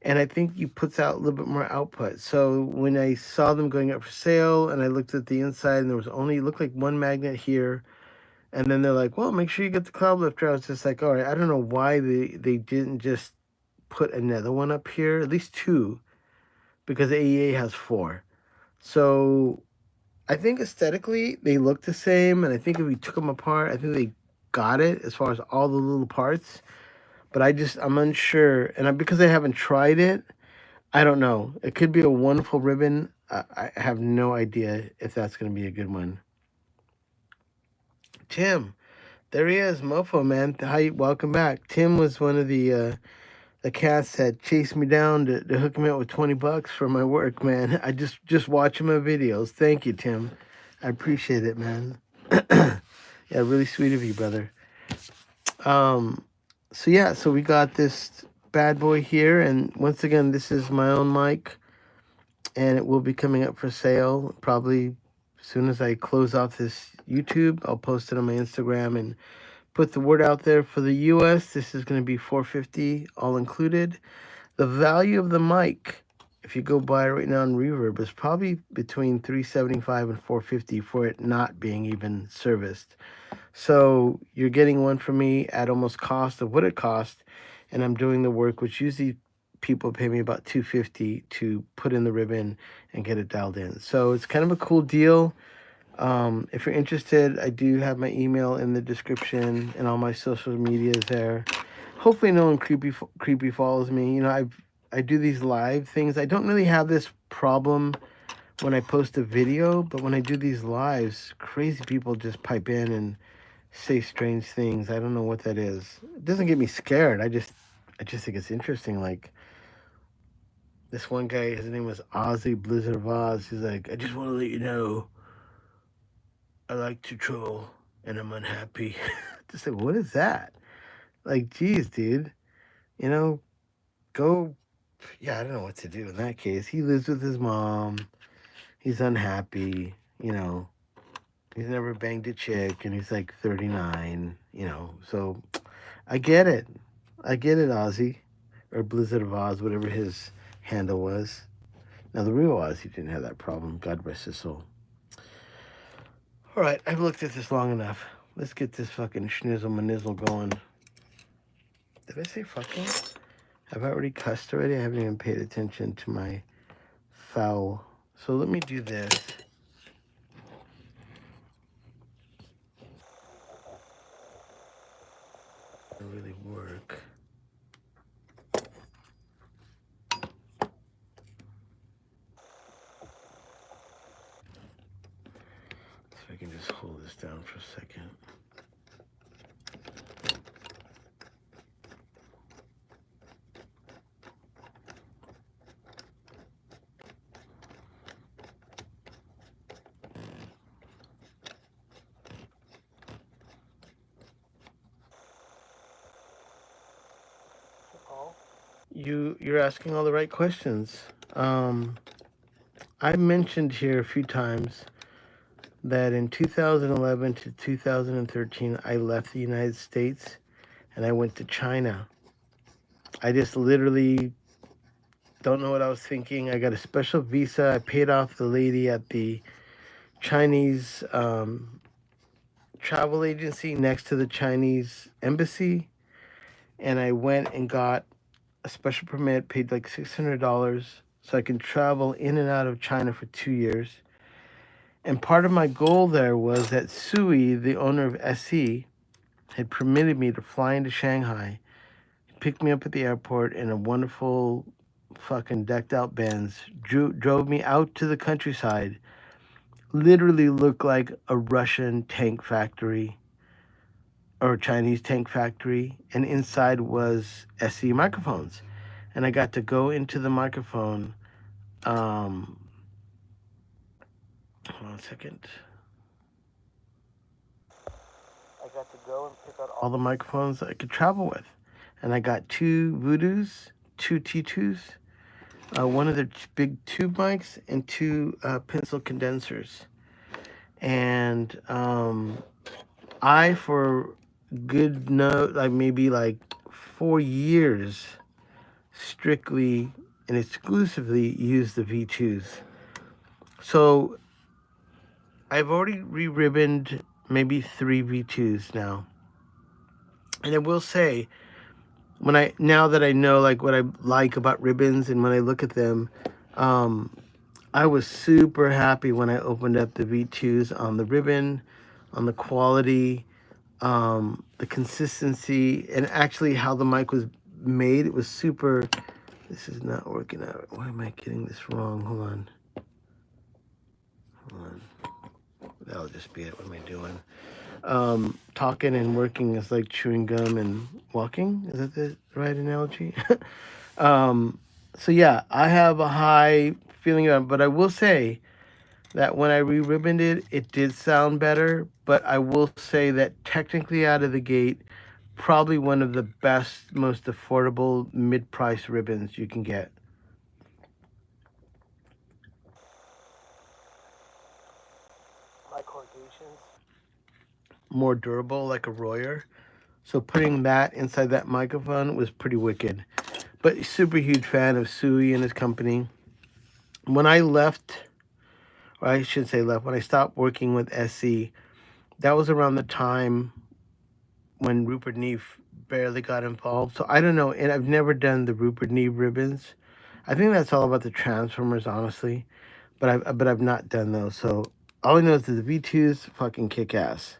And I think it puts out a little bit more output. So when I saw them going up for sale and I looked at the inside and there was only, it looked like 1 magnet here. And then they're like, well, make sure you get the cloud lifter. I was just like, all right, I don't know why they didn't just put another one up here, at least 2, because AEA has 4. So I think aesthetically they look the same, and I think if we took them apart, I think they got it as far as all the little parts. But I'm unsure, and because I haven't tried it, I don't know. It could be a wonderful ribbon. I have no idea if that's going to be a good one. Tim, there he is, Mofo, man. Hi, welcome back. Tim was one of the cats that chased me down to hook me up with $20 for my work, man. I just watching my videos. Thank you, Tim. I appreciate it, man. Yeah, really sweet of you, brother. So yeah, so we got this bad boy here, and once again, this is my own mic, and it will be coming up for sale probably as soon as I close off this YouTube. I'll post it on my Instagram and put the word out there. For the US, this is going to be $450 all included. The value of the mic, if you go buy it right now on Reverb, is probably between $375 and $450 for it not being even serviced. So you're getting one from me at almost cost of what it cost, and I'm doing the work, which usually people pay me about $250 to put in the ribbon and get it dialed in. So it's kind of a cool deal. If you're interested, I do have my email in the description, and all my social media is there. Hopefully no one creepy follows me. You know, I do these live things. I don't really have this problem when I post a video, but when I do these lives, crazy people just pipe in and say strange things. I don't know what that is. It doesn't get me scared. I just think it's interesting. Like this one guy, his name was Ozzy Blizzard of Oz. He's like, I just want to let you know, I like to troll and I'm unhappy. Just like, what is that? Like, geez, dude, you know, go. Yeah, I don't know what to do in that case. He lives with his mom. He's unhappy. You know, he's never banged a chick, and he's like 39. You know, so I get it. I get it, Ozzy, or Blizzard of Oz, whatever his handle was. Now the real Ozzy didn't have that problem. God rest his soul. All right, I've looked at this long enough. Let's get this fucking schnizzle manizzle going. Did I say fucking? Have I already cussed already? I haven't even paid attention to my foul. So let me do this. It'll really work. So I can just hold this down for a second. You're asking all the right questions. I mentioned here a few times that in 2011 to 2013 I left the United States and I went to China. I just literally don't know what I was thinking. I got a special visa. I paid off the lady at the Chinese travel agency next to the Chinese embassy, and I went and got a special permit, paid like $600 so I can travel in and out of China for 2 years. And part of my goal there was that Sui, the owner of SE, had permitted me to fly into Shanghai, pick me up at the airport in a wonderful fucking decked out Benz, drove me out to the countryside, literally looked like a Russian tank factory or a Chinese tank factory, and inside was SE microphones. And I got to go into the microphone. Hold on a second. I got to go and pick out all the microphones I could travel with. And I got two Voodoos, two T2s, one of the big tube mics, and two pencil condensers. And I, for good like maybe like 4 years, strictly and exclusively used the V2s. So I've already re-ribboned maybe 3 V2s now. And I will say, now that I know like what I like about ribbons, and when I look at them, I was super happy when I opened up the V2s on the ribbon, on the quality, the consistency, and actually how the mic was made. It was super. This is not working out. Why am I getting this wrong? Hold on. That'll just be it. What am I doing? Talking and working is like chewing gum and walking. Is that the right analogy? So yeah, I have a high feeling about it, but I will say that when I re-ribboned it, it did sound better. But I will say that technically out of the gate, probably one of the best, most affordable mid-price ribbons you can get. Like corrugations. More durable, like a Royer. So putting that inside that microphone was pretty wicked. But super huge fan of Sui and his company. When I left, or I should say left, when I stopped working with SC, that was around the time when Rupert Neve barely got involved. So I don't know, and I've never done the Rupert Neve ribbons. I think that's all about the Transformers, honestly. But I've not done those. So all I know is that the V2s fucking kick ass.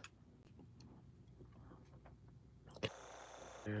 Yeah.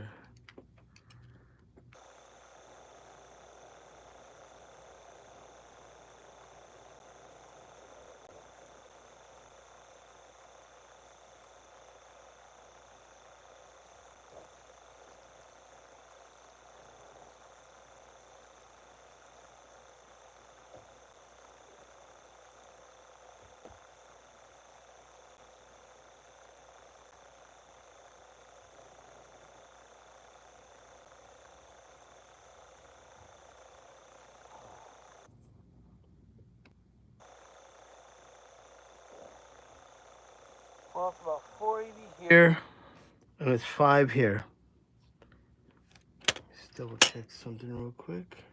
also about 480 here, and it's 5 here. Let's double check something real quick.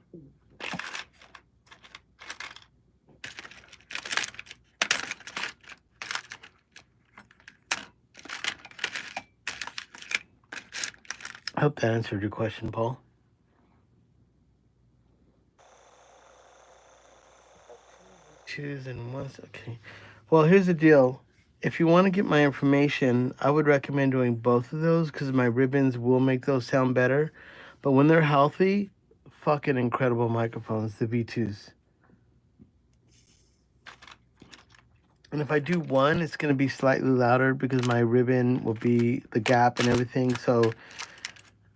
I hope that answered your question, Paul. Twos and ones, okay. Well, here's the deal. If you want to get my information, I would recommend doing both of those because my ribbons will make those sound better. But when they're healthy, fucking incredible microphones, the V2s. And if I do one, it's going to be slightly louder because my ribbon will be the gap and everything. So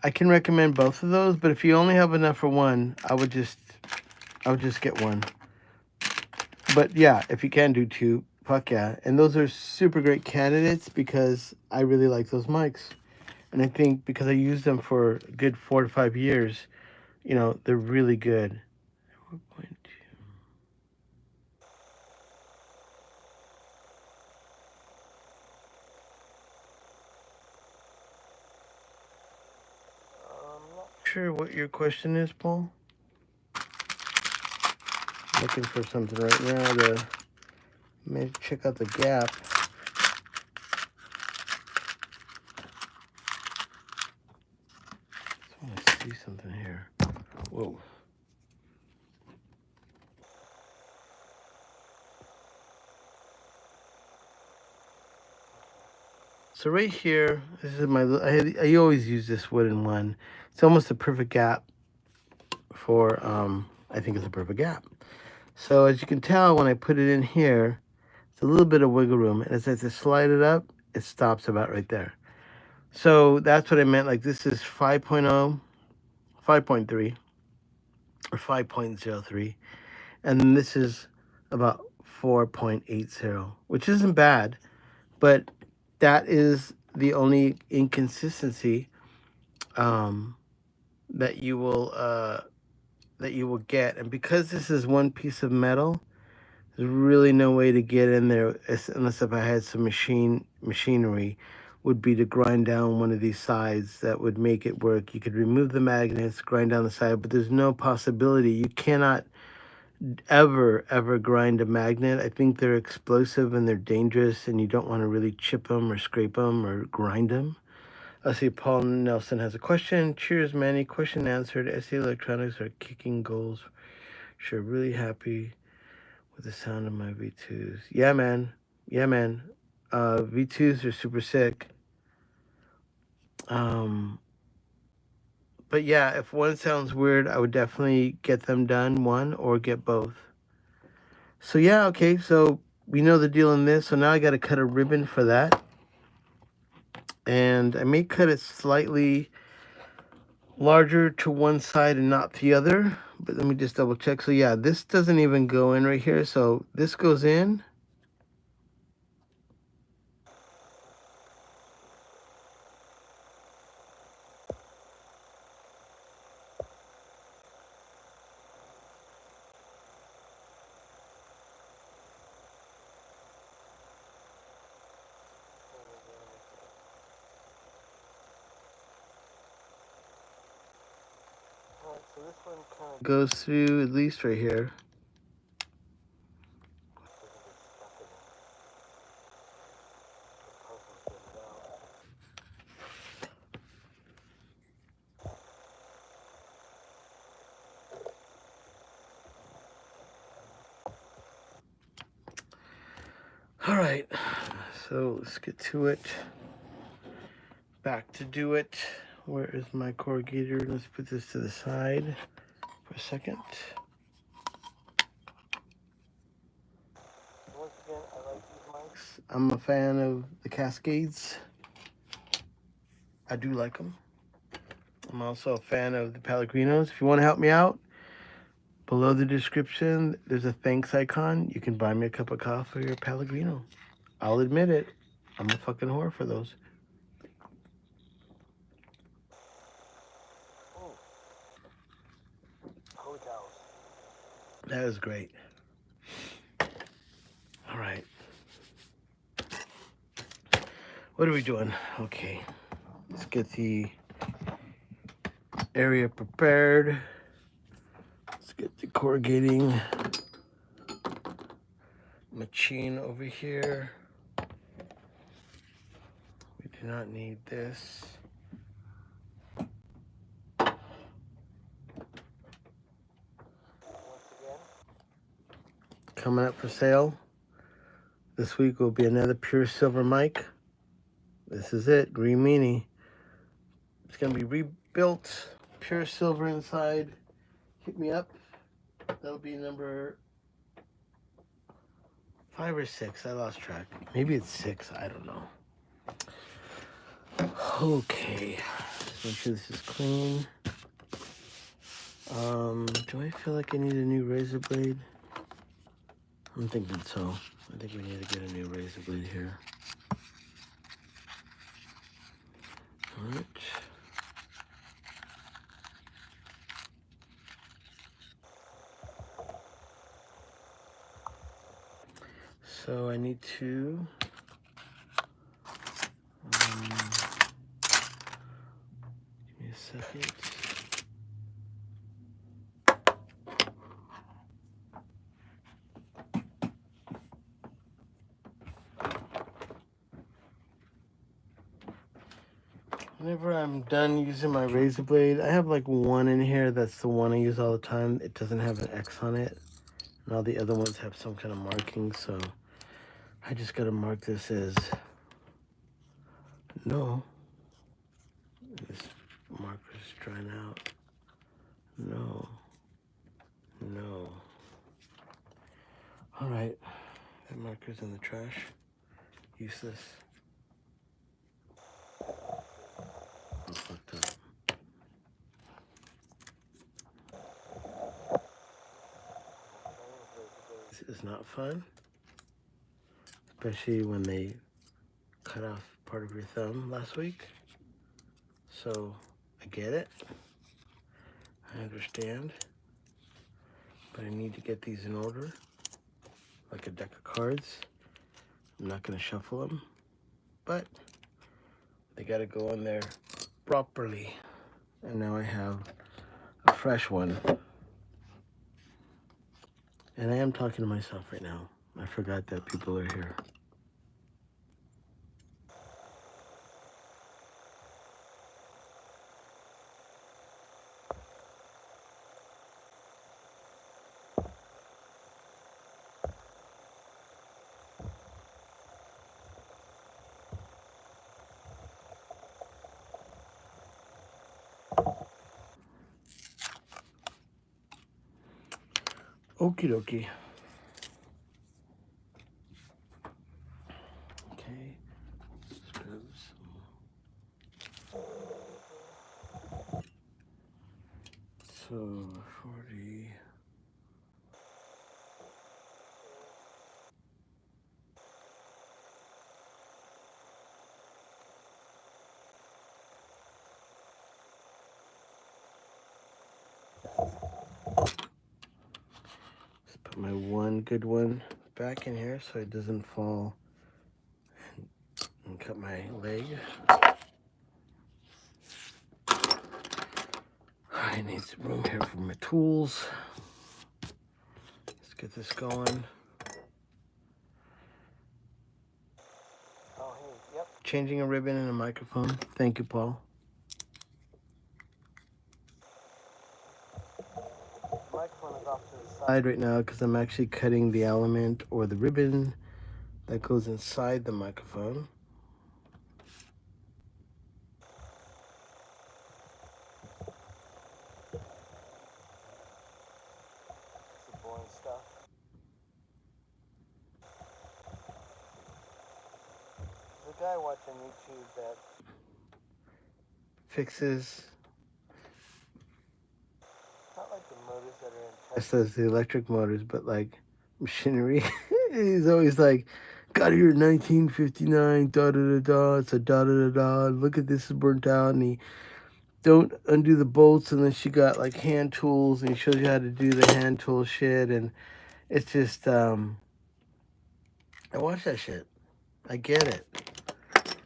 I can recommend both of those. But if you only have enough for one, I would just get one. But yeah, if you can do two, fuck yeah. And those are super great candidates because I really like those mics. And I think because I used them for a good 4 to 5 years, you know, they're really good. 4.2. I'm not sure what your question is, Paul. I'm looking for something right now to maybe check out the gap. I want to see something here. Whoa. So right here, this is my. I always use this wooden one. It's almost a perfect gap for. I think it's a perfect gap. So as you can tell, when I put it in here, it's a little bit of wiggle room, and as I slide it up, it stops about right there. So that's what I meant. Like this is 5.0, 5.3, or 5.03, and then this is about 4.80, which isn't bad, but that is the only inconsistency that you will get. And because this is one piece of metal, there's really no way to get in there unless if I had some machinery, would be to grind down one of these sides that would make it work. You could remove the magnets, grind down the side, but there's no possibility. You cannot ever grind a magnet. I think they're explosive and they're dangerous, and you don't want to really chip them or scrape them or grind them. I see Paul Nelson has a question. Cheers, Manny. Question answered. SE Electronics are kicking goals. Sure, really happy with the sound of my V2s. Yeah, man. Yeah, man. V2s are super sick. But yeah, if one sounds weird, I would definitely get them done, one, or get both. So yeah, okay, so we know the deal in this. So now I got to cut a ribbon for that. And I may cut it slightly larger to one side and not the other. But let me just double check. So yeah, this doesn't even go in right here. So this goes in. So this one kind of goes through at least right here. All right, so let's get to it. Back to do it. Where is my corrugator? Let's put this to the side for a second. Once again, I like these mics. I'm a fan of the Cascades. I do like them. I'm also a fan of the Pellegrinos. If you want to help me out, below the description, there's a thanks icon. You can buy me a cup of coffee or a Pellegrino. I'll admit it. I'm a fucking whore for those. Ooh. Holy cows. That is great. All right. What are we doing? Okay, let's get the area prepared. Let's get the corrugating machine over here. We do not need this. Coming up for sale this week will be another pure silver mic. This is it, Green Meanie. It's gonna be rebuilt, pure silver inside. Hit me up. That'll be number 5 or 6. I lost track. Maybe it's 6. I don't know. Okay. Just make sure this is clean. Do I feel like I need a new razor blade? I'm thinking so. I think we need to get a new razor blade here. All right. So I need to give me a second. Whenever I'm done using my razor blade, I have like one in here that's the one I use all the time. It doesn't have an X on it. And all the other ones have some kind of marking, so I just gotta mark this as no. This marker's drying out. No. No. Alright. That marker's in the trash. Useless. I'm fucked up. This is not fun. Especially when they cut off part of your thumb last week. So, I get it. I understand. But I need to get these in order. Like a deck of cards. I'm not going to shuffle them. But they got to go in there properly. And now I have a fresh one. And I am talking to myself right now. I forgot that people are here. Okie dokie. Okay. Let's grab some. So 40. Let's put my one good one back in here so it doesn't fall and cut my leg. I need some room here for my tools. Let's get this going. Oh, hey, yep. Changing a ribbon and a microphone. Thank you, Paul. Microphone is off to the side right now because I'm actually cutting the element or the ribbon that goes inside the microphone. Some boring stuff. There's a guy watching YouTube that fixes not like the motors that are in Tesla's, the electric motors, but like machinery. He's always like, got here in 1959, da da da da, it's a da da da da, look at this is burnt out, and he don't undo the bolts, and then she got like hand tools, and he shows you how to do the hand tool shit, and it's just, I watch that shit. I get it.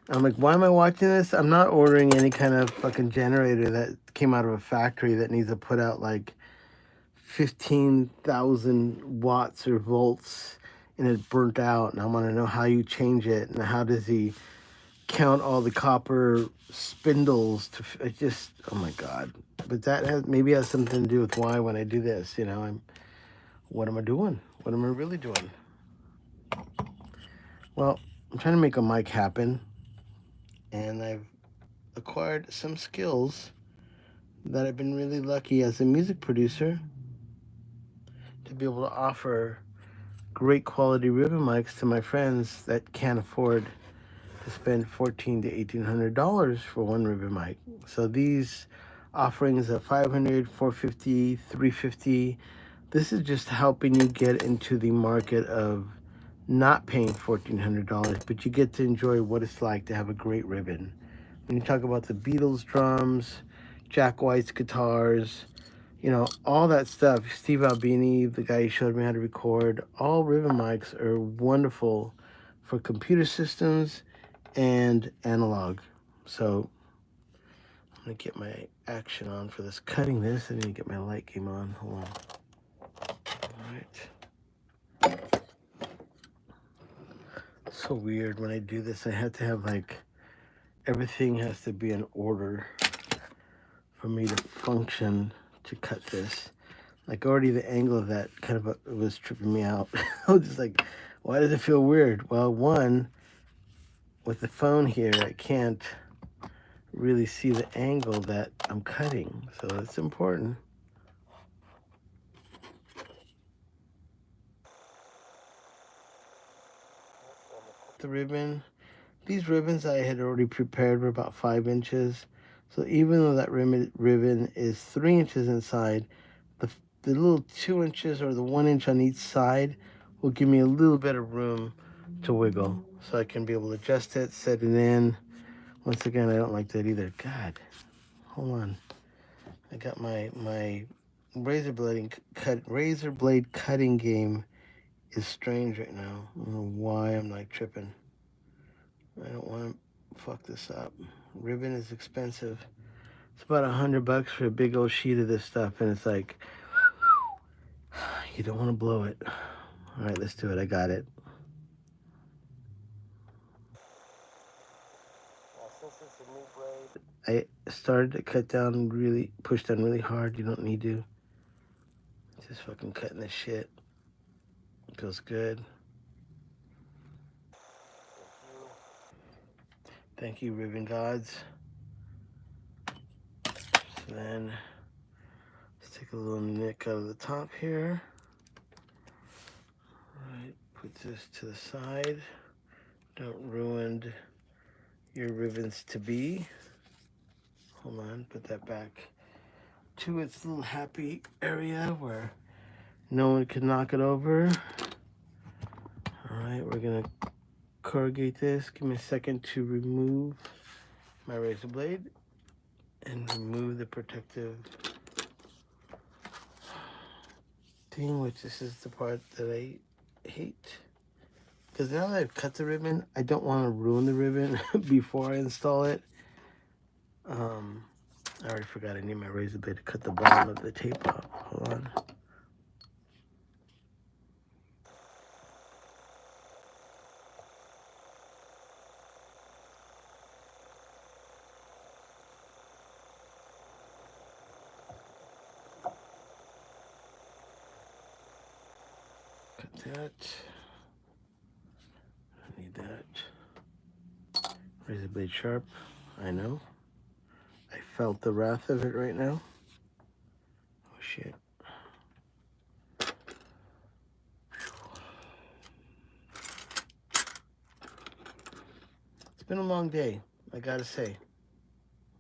I'm like, why am I watching this? I'm not ordering any kind of fucking generator that came out of a factory that needs to put out like 15,000 watts or volts and it burnt out. And I want to know how you change it and how does he count all the copper spindles to it just, oh my God. But that has something to do with why when I do this, you know, what am I doing? What am I really doing? Well, I'm trying to make a mic happen, and I've acquired some skills that I've been really lucky as a music producer to be able to offer great quality ribbon mics to my friends that can't afford to spend $1,400 to $1,800 for one ribbon mic. So these offerings of $500, $450, $350, this is just helping you get into the market of not paying $1,400, but you get to enjoy what it's like to have a great ribbon. When you talk about the Beatles drums, Jack White's guitars, you know, all that stuff, Steve Albini, the guy who showed me how to record, all ribbon mics are wonderful for computer systems and analog. So I'm gonna get my action on for this cutting this. I need to get my light game on. Hold on. All right. So weird when I do this. I have to have like everything has to be in order for me to function to cut this. Like already the angle of that kind of was tripping me out. I was just like, why does it feel weird? Well, one, with the phone here, I can't really see the angle that I'm cutting. So it's important. The ribbon. These ribbons I had already prepared were about 5 inches. So even though that ribbon is 3 inches inside, the little 2 inches or the 1 inch on each side will give me a little bit of room to wiggle. So I can be able to adjust it, set it in. Once again, I don't like that either. God, hold on. I got my razor blade cutting game is strange right now. I don't know why I'm like tripping. I don't want to fuck this up. Ribbon is expensive. It's about $100 for a big old sheet of this stuff, and it's like, you don't want to blow it. All right, let's do it. I got it. Since it's a new blade, I started to cut down push down really hard. You don't need to. Just fucking cutting this shit. It feels good. Thank you, ribbon gods. So then, let's take a little nick out of the top here. All right, put this to the side. Don't ruin your ribbons to be. Hold on, put that back to its little happy area where no one can knock it over. All right, we're gonna corrugate this. Give me a second to remove my razor blade and remove the protective thing, which this is the part that I hate. Because now that I've cut the ribbon, I don't want to ruin the ribbon before I install it. I already forgot I need my razor blade to cut the bottom of the tape off. Hold on. Cut that. I need that. Razor blade sharp. I know. I felt the wrath of it right now. Oh shit. It's been a long day, I gotta say.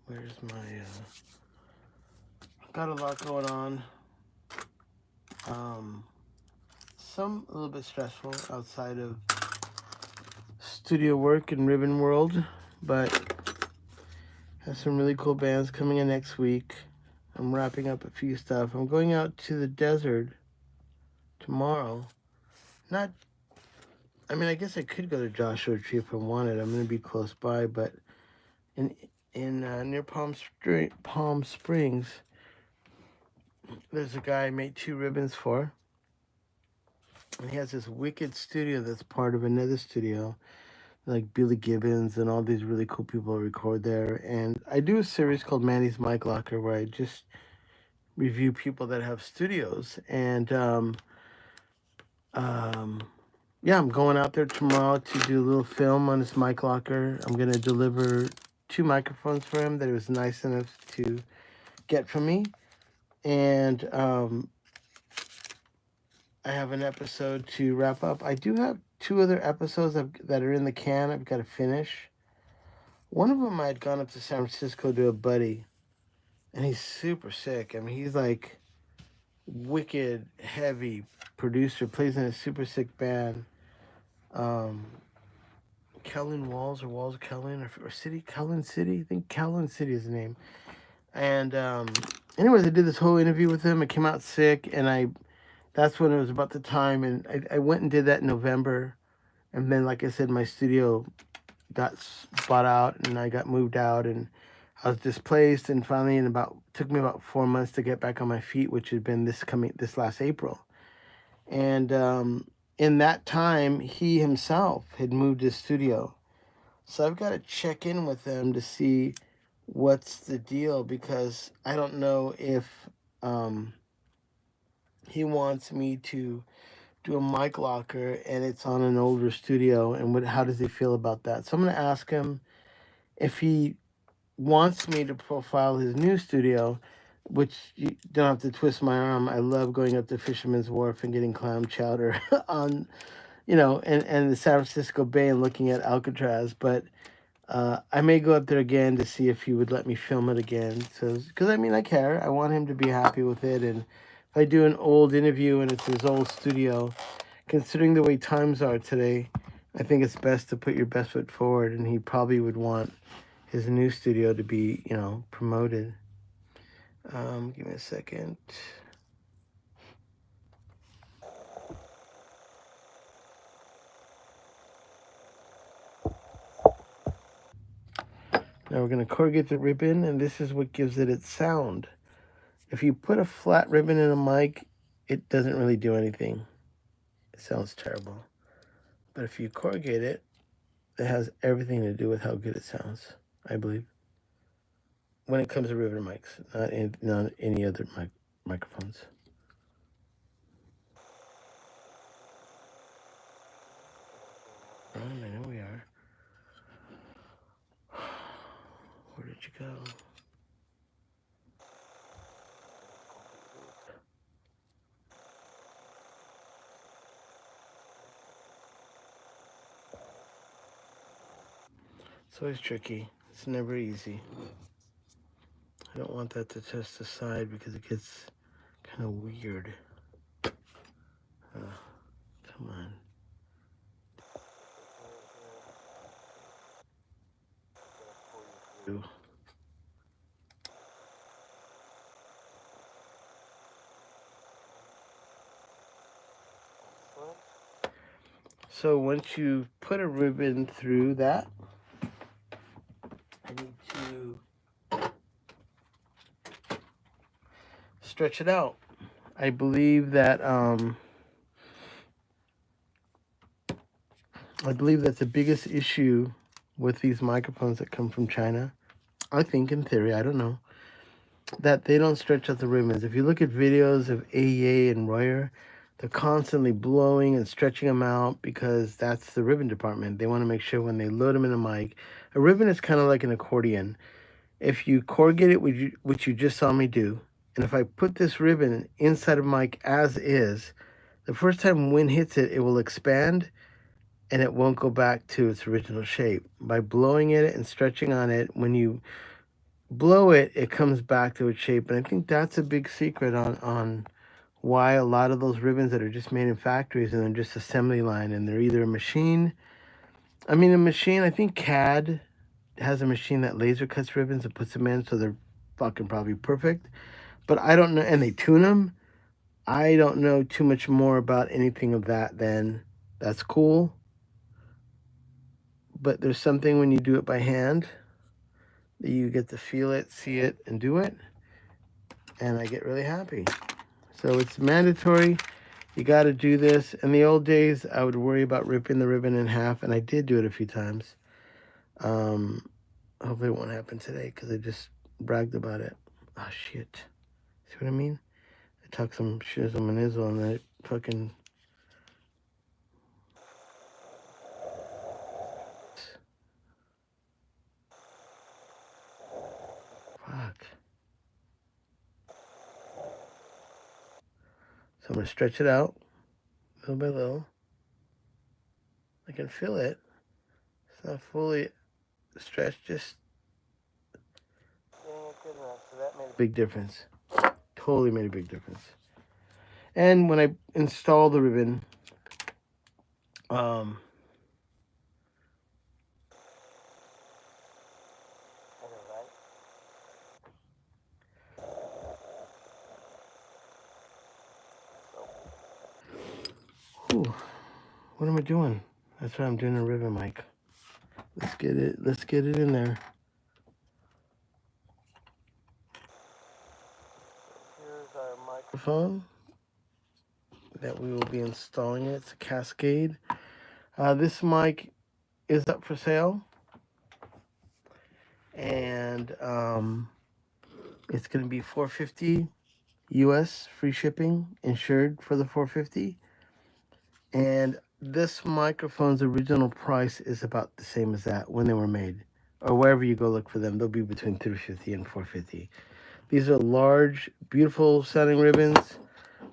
Where's my, got a lot going on. Some a little bit stressful outside of studio work and ribbon world, but have some really cool bands coming in next week. I'm wrapping up a few stuff. I'm going out to the desert tomorrow. Not I mean, I guess I could go to Joshua Tree if I wanted. I'm going to be close by, but in near Palm Springs, there's a guy I made 2 ribbons for, and he has this wicked studio that's part of another studio, like Billy Gibbons and all these really cool people record there. And I do a series called Manny's Mic Locker where I just review people that have studios. And um, yeah, I'm going out there tomorrow to do a little film on his mic locker. I'm gonna deliver 2 microphones for him that he was nice enough to get from me. And I have an episode to wrap up. I do have 2 other episodes that are in the can. I've got to finish. One of them I had gone up to San Francisco to a buddy, and he's super sick. I mean, he's like wicked heavy producer, plays in a super sick band. Um, Kellen Walls or Walls Kellen or City Kellen City. I think Kellen City is the name. And anyways, I did this whole interview with him. I came out sick, and that's when it was about the time, and I went and did that in November, and then like I said, my studio got bought out, and I got moved out, and I was displaced, and finally took me about 4 months to get back on my feet, which had been this last April. And in that time, he himself had moved his studio. So I've got to check in with them to see what's the deal, because I don't know if he wants me to do a mic locker and it's on an older studio, and how does he feel about that? So I'm going to ask him if he wants me to profile his new studio, which you don't have to twist my arm. I love going up to Fisherman's Wharf and getting clam chowder on, and the San Francisco Bay and looking at Alcatraz. But I may go up there again to see if he would let me film it again. So, because I mean, I care. I want him to be happy with it. And if I do an old interview and it's his old studio, considering the way times are today, I think it's best to put your best foot forward. And he probably would want his new studio to be, promoted. Give me a second. Now we're going to corrugate the ribbon, and this is what gives it its sound. If you put a flat ribbon in a mic, it doesn't really do anything. It sounds terrible. But if you corrugate it, it has everything to do with how good it sounds, I believe. When it comes to ribbon mics, not any other microphones. I know we are. Where did you go? It's always tricky. It's never easy. I don't want that to test the side because it gets kind of weird. Come on. So once you put a ribbon through that, I need to stretch it out. I believe that's the biggest issue with these microphones that come from China. I think in theory, I don't know, that they don't stretch out the ribbons. If you look at videos of AEA and Royer, they're constantly blowing and stretching them out because that's the ribbon department. They want to make sure when they load them in a mic, a ribbon is kind of like an accordion. If you corrugate it, which you just saw me do, and if I put this ribbon inside of mic as is, the first time wind hits it, it will expand and it won't go back to its original shape. By blowing it and stretching on it, when you blow it, it comes back to its shape. And I think that's a big secret on why a lot of those ribbons that are just made in factories and they're just assembly line and they're either a machine. I think CAD has a machine that laser cuts ribbons and puts them in so they're fucking probably perfect. But I don't know, and they tune them. I don't know too much more about anything of that than that's cool. but there's something when you do it by hand that you get to feel it, see it, and do it. And I get really happy. So it's mandatory. You got to do this. In the old days, I would worry about ripping the ribbon in half, and I did do it a few times. Hopefully it won't happen today because I just bragged about it. Oh, shit. See what I mean? I talk some shizzle manizzle and I fucking... Fuck. So I'm going to stretch it out little by little. I can feel it. It's not fully stretched, just getting it good enough. So that made a big difference. Totally made a big difference. And when I install the ribbon, ooh, what am I doing? That's why I'm doing a ribbon mic. Let's get it in there. Here's our microphone that we will be installing. It's a Cascade. This mic is up for sale, and it's going to be $450 US, free shipping, insured for the $450. And this microphone's original price is about the same as that when they were made, or wherever you go look for them. They'll be between $350 and $450. These are large, beautiful sounding ribbons.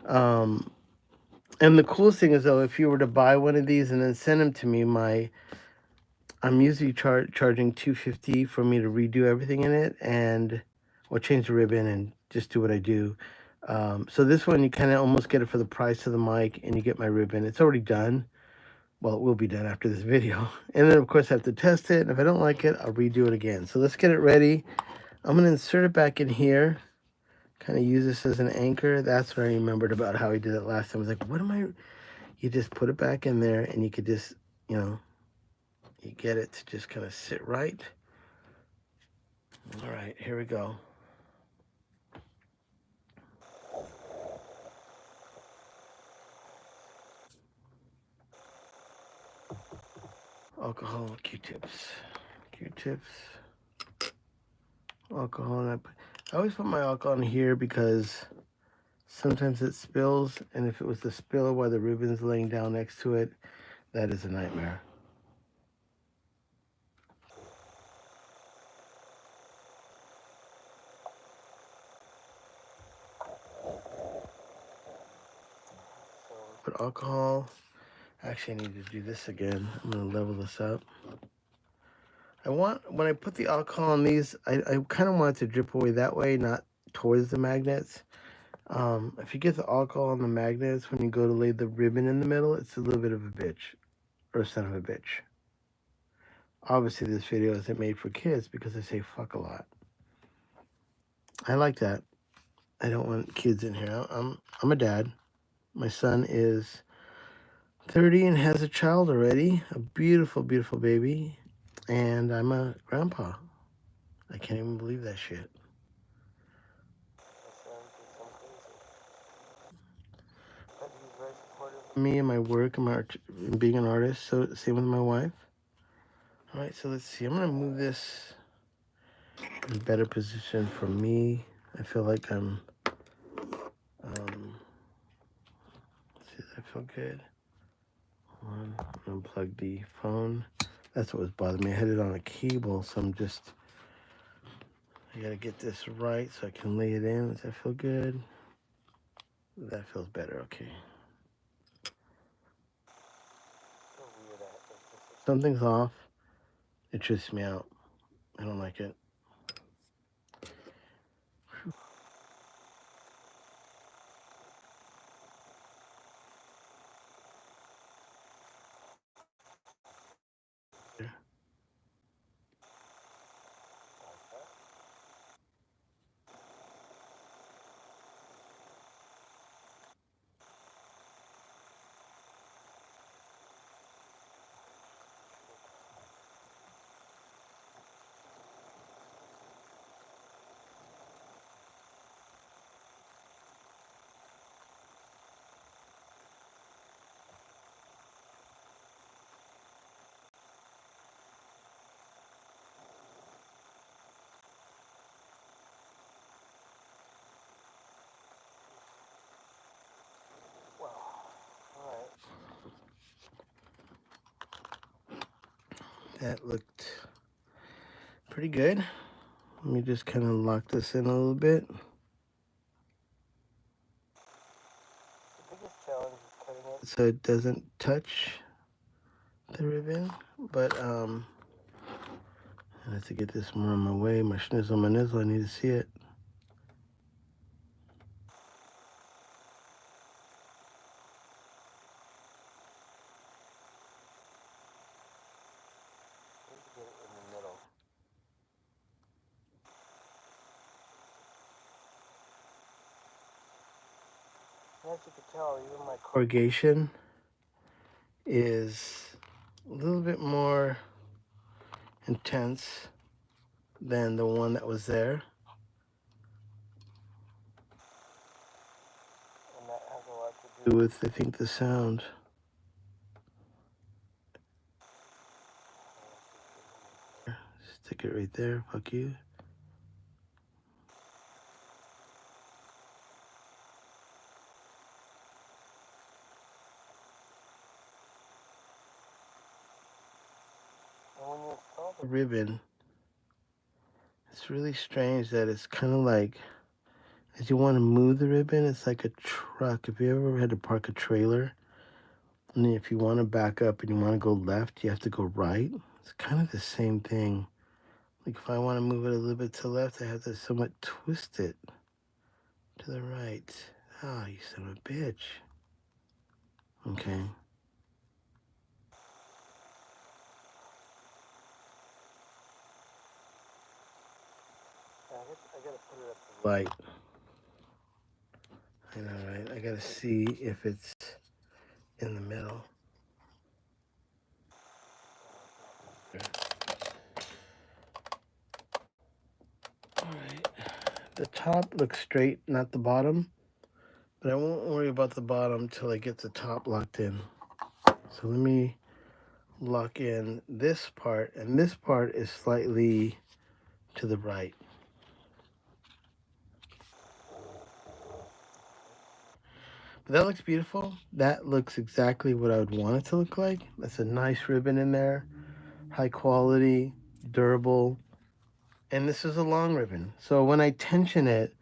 And the coolest thing is, though, if you were to buy one of these and then send them to me, I'm usually charging $250 for me to redo everything in it or change the ribbon and just do what I do. So this one, you kind of almost get it for the price of the mic, and you get my ribbon. It's already done. Well, it will be done after this video. And then, of course, I have to test it. And if I don't like it, I'll redo it again. So let's get it ready. I'm going to insert it back in here. Kind of use this as an anchor. That's what I remembered about how I did it last time. I was like, what am I... You just put it back in there, and you could just, you get it to just kind of sit right. All right, here we go. Alcohol, Q-tips, alcohol. And I always put my alcohol in here because sometimes it spills, and if it was to spill while the ribbon's laying down next to it, that is a nightmare. Put alcohol. Actually, I need to do this again. I'm going to level this up. When I put the alcohol on these, I kind of want it to drip away that way, not towards the magnets. If you get the alcohol on the magnets, when you go to lay the ribbon in the middle, it's a little bit of a bitch, or a son of a bitch. Obviously, this video isn't made for kids because I say fuck a lot. I like that. I don't want kids in here. I'm a dad. My son is 30 and has a child already, a beautiful, beautiful baby, and I'm a grandpa. I can't even believe that shit. Me and my work and being an artist, so same with my wife. All right, so let's see. I'm gonna move this in a better position for me. I feel like I'm, see, does that feel good? Hold on, unplug the phone. That's what was bothering me. I had it on a cable, so I gotta get this right so I can lay it in. Does that feel good? That feels better, okay. Something's off. It trips me out. I don't like it. That looked pretty good. Let me just kind of lock this in a little bit. The biggest challenge is cutting it so it doesn't touch the ribbon, but I have to get this more on my way. My schnizzle, my nizzle, I need to see it. Get it in the middle. As you can tell, even my corrugation is a little bit more intense than the one that was there. And that has a lot to do with, I think, the sound. Stick it right there, fuck you. And when you install the ribbon, it's really strange that it's kind of like, as you want to move the ribbon, it's like a truck. If you ever had to park a trailer, and then if you want to back up and you want to go left, you have to go right. It's kind of the same thing. Like if I want to move it a little bit to the left, I have to somewhat twist it to the right. Ah, you son of a bitch. Okay. I gotta put it up to the light. I know, right? I gotta see if it's in the middle. Alright. The top looks straight, not the bottom. But I won't worry about the bottom till I get the top locked in. So let me lock in this part, and this part is slightly to the right. But that looks beautiful. That looks exactly what I would want it to look like. That's a nice ribbon in there, high quality, durable, and this is a long ribbon. So when I tension it,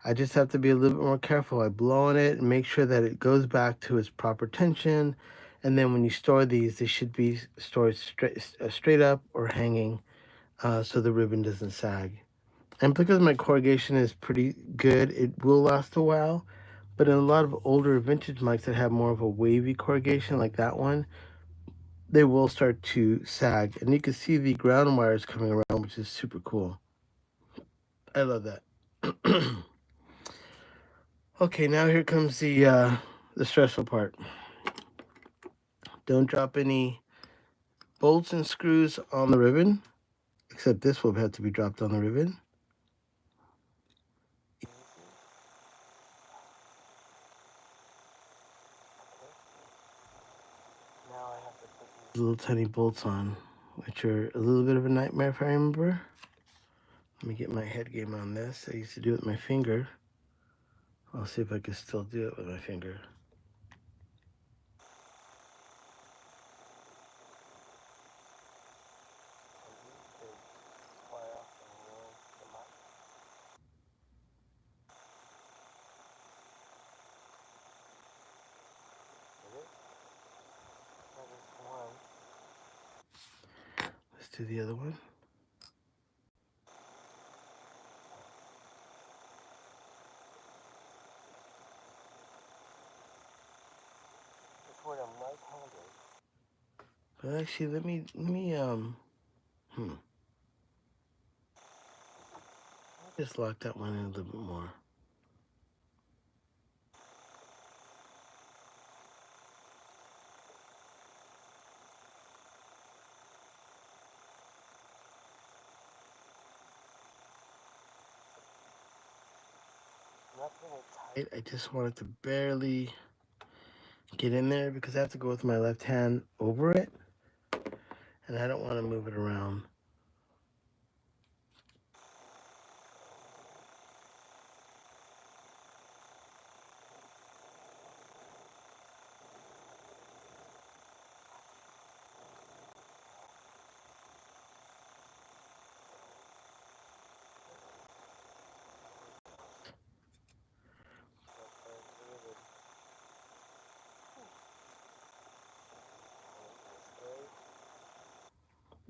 I just have to be a little bit more careful. I blow on it and make sure that it goes back to its proper tension. And then when you store these, they should be stored straight up or hanging so the ribbon doesn't sag. And because my corrugation is pretty good, it will last a while. But in a lot of older vintage mics that have more of a wavy corrugation like that one, they will start to sag. And you can see the ground wires coming around, which is super cool. I love that. Okay, now here comes the stressful part. Don't drop any bolts and screws on the ribbon, except this will have to be dropped on the ribbon. Now I have to put these little tiny bolts on, which are a little bit of a nightmare if I remember. Let me get my head game on this. I used to do it with my finger. I'll see if I can still do it with my finger. Let's do the other one. But actually, let me just lock that one in a little bit more. Tight. I just want it to barely get in there because I have to go with my left hand over it, and I don't want to move it around.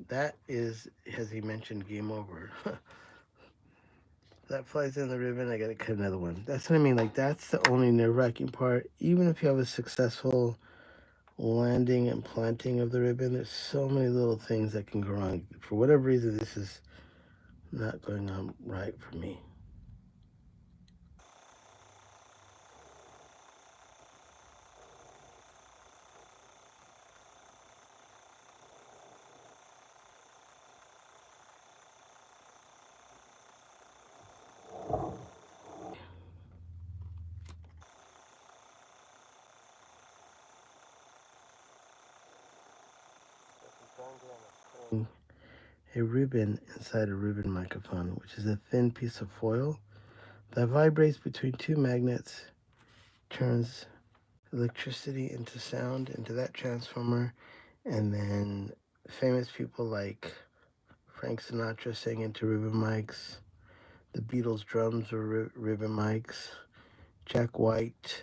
that is, as he mentioned, game over. That flies in the ribbon, I gotta cut another one. That's what I mean. Like, that's the only nerve-wracking part. Even if you have a successful landing and planting of the ribbon, there's so many little things that can go wrong. For whatever reason, this is not going on right for me. A ribbon inside a ribbon microphone, which is a thin piece of foil that vibrates between two magnets, turns electricity into sound into that transformer, and then famous people like Frank Sinatra sang into ribbon mics. The Beatles' drums were ribbon mics. Jack White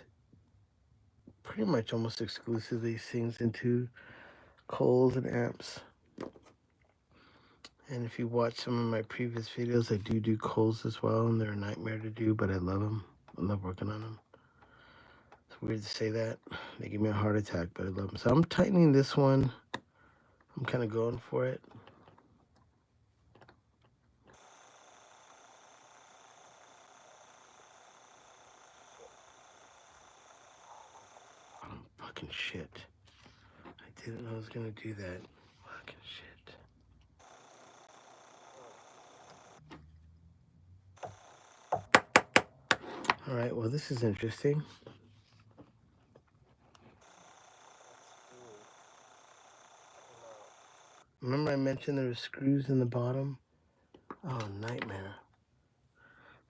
pretty much almost exclusively sings into Coles and amps. And if you watch some of my previous videos, I do Coles as well, and they're a nightmare to do, but I love them. I love working on them. It's weird to say that. They give me a heart attack, but I love them. So I'm tightening this one. I'm kind of going for it. Oh, fucking shit. I didn't know I was going to do that. Fucking shit. All right, well, this is interesting. Remember I mentioned there were screws in the bottom? Oh, nightmare.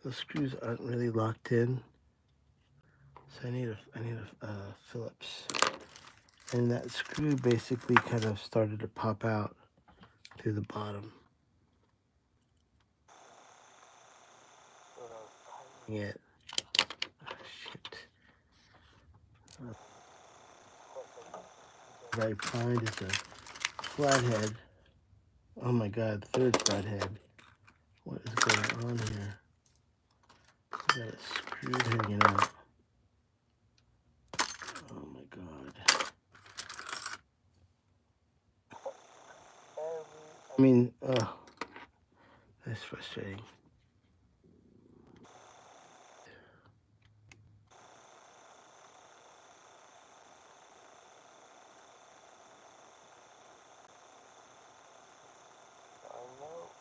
Those screws aren't really locked in. So I need a Phillips. And that screw basically kind of started to pop out through the bottom. Yeah. Oh, shit. What I find is a flathead. Oh my god, third flathead. What is going on here? I got a screw hanging out. Oh my god. I mean, oh, that's frustrating.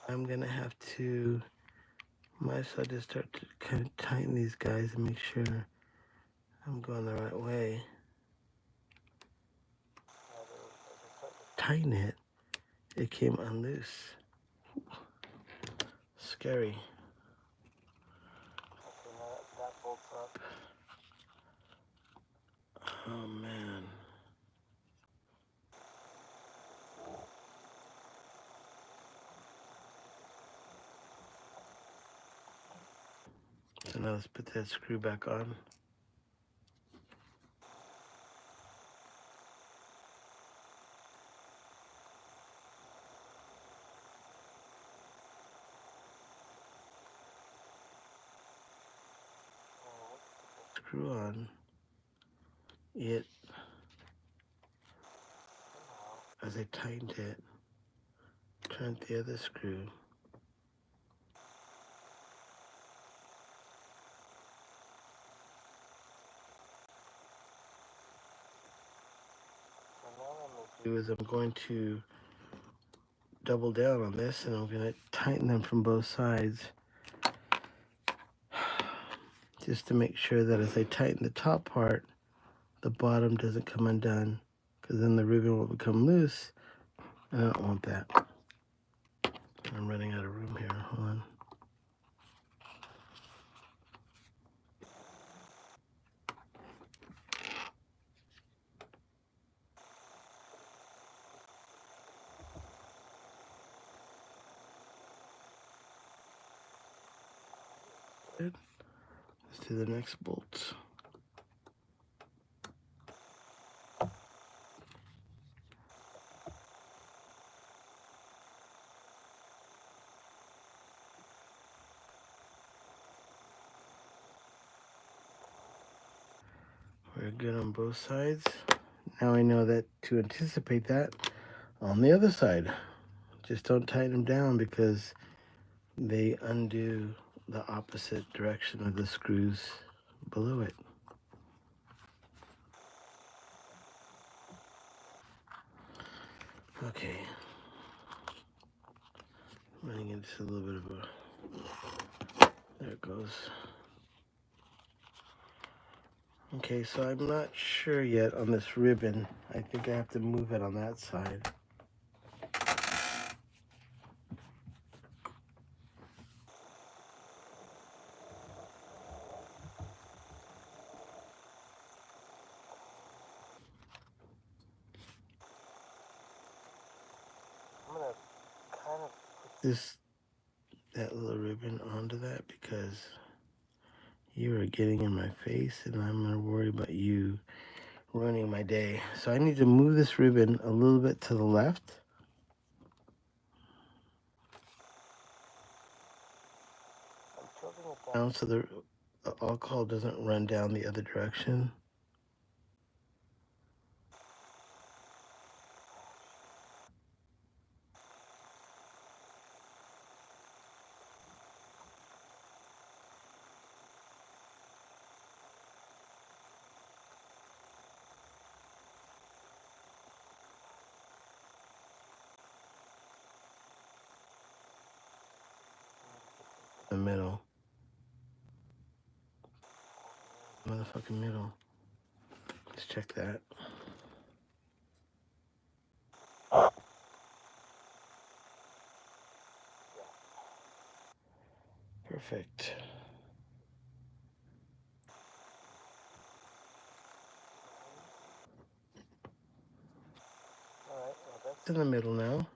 I'm gonna have to, might as well just start to kind of tighten these guys and make sure I'm going the right way. Tighten it, it came unloose. Scary. That bolts up. Oh man. So now let's put that screw back on. Screw on it. As I tightened it, turned the other screw. Is I'm going to double down on this and I'm going to tighten them from both sides just to make sure that as I tighten the top part, the bottom doesn't come undone, because then the ribbon will become loose and I don't want that. I'm running out of room here. Hold on. Good. Let's do the next bolts. Very good on both sides. Now I know that to anticipate that on the other side. Just don't tighten them down because they undo the opposite direction of the screws below it. Okay. Running into a little bit of a... There it goes. Okay, so I'm not sure yet on this ribbon. I think I have to move it on that side. I'm gonna kind of put that little ribbon onto that because you are getting in my face and I'm gonna worry about you ruining my day. So I need to move this ribbon a little bit to the left. I'm tilting it down so the alcohol doesn't run down the other direction. The middle. Motherfucking middle. Let's check that. Perfect. Alright, well that's in the middle now.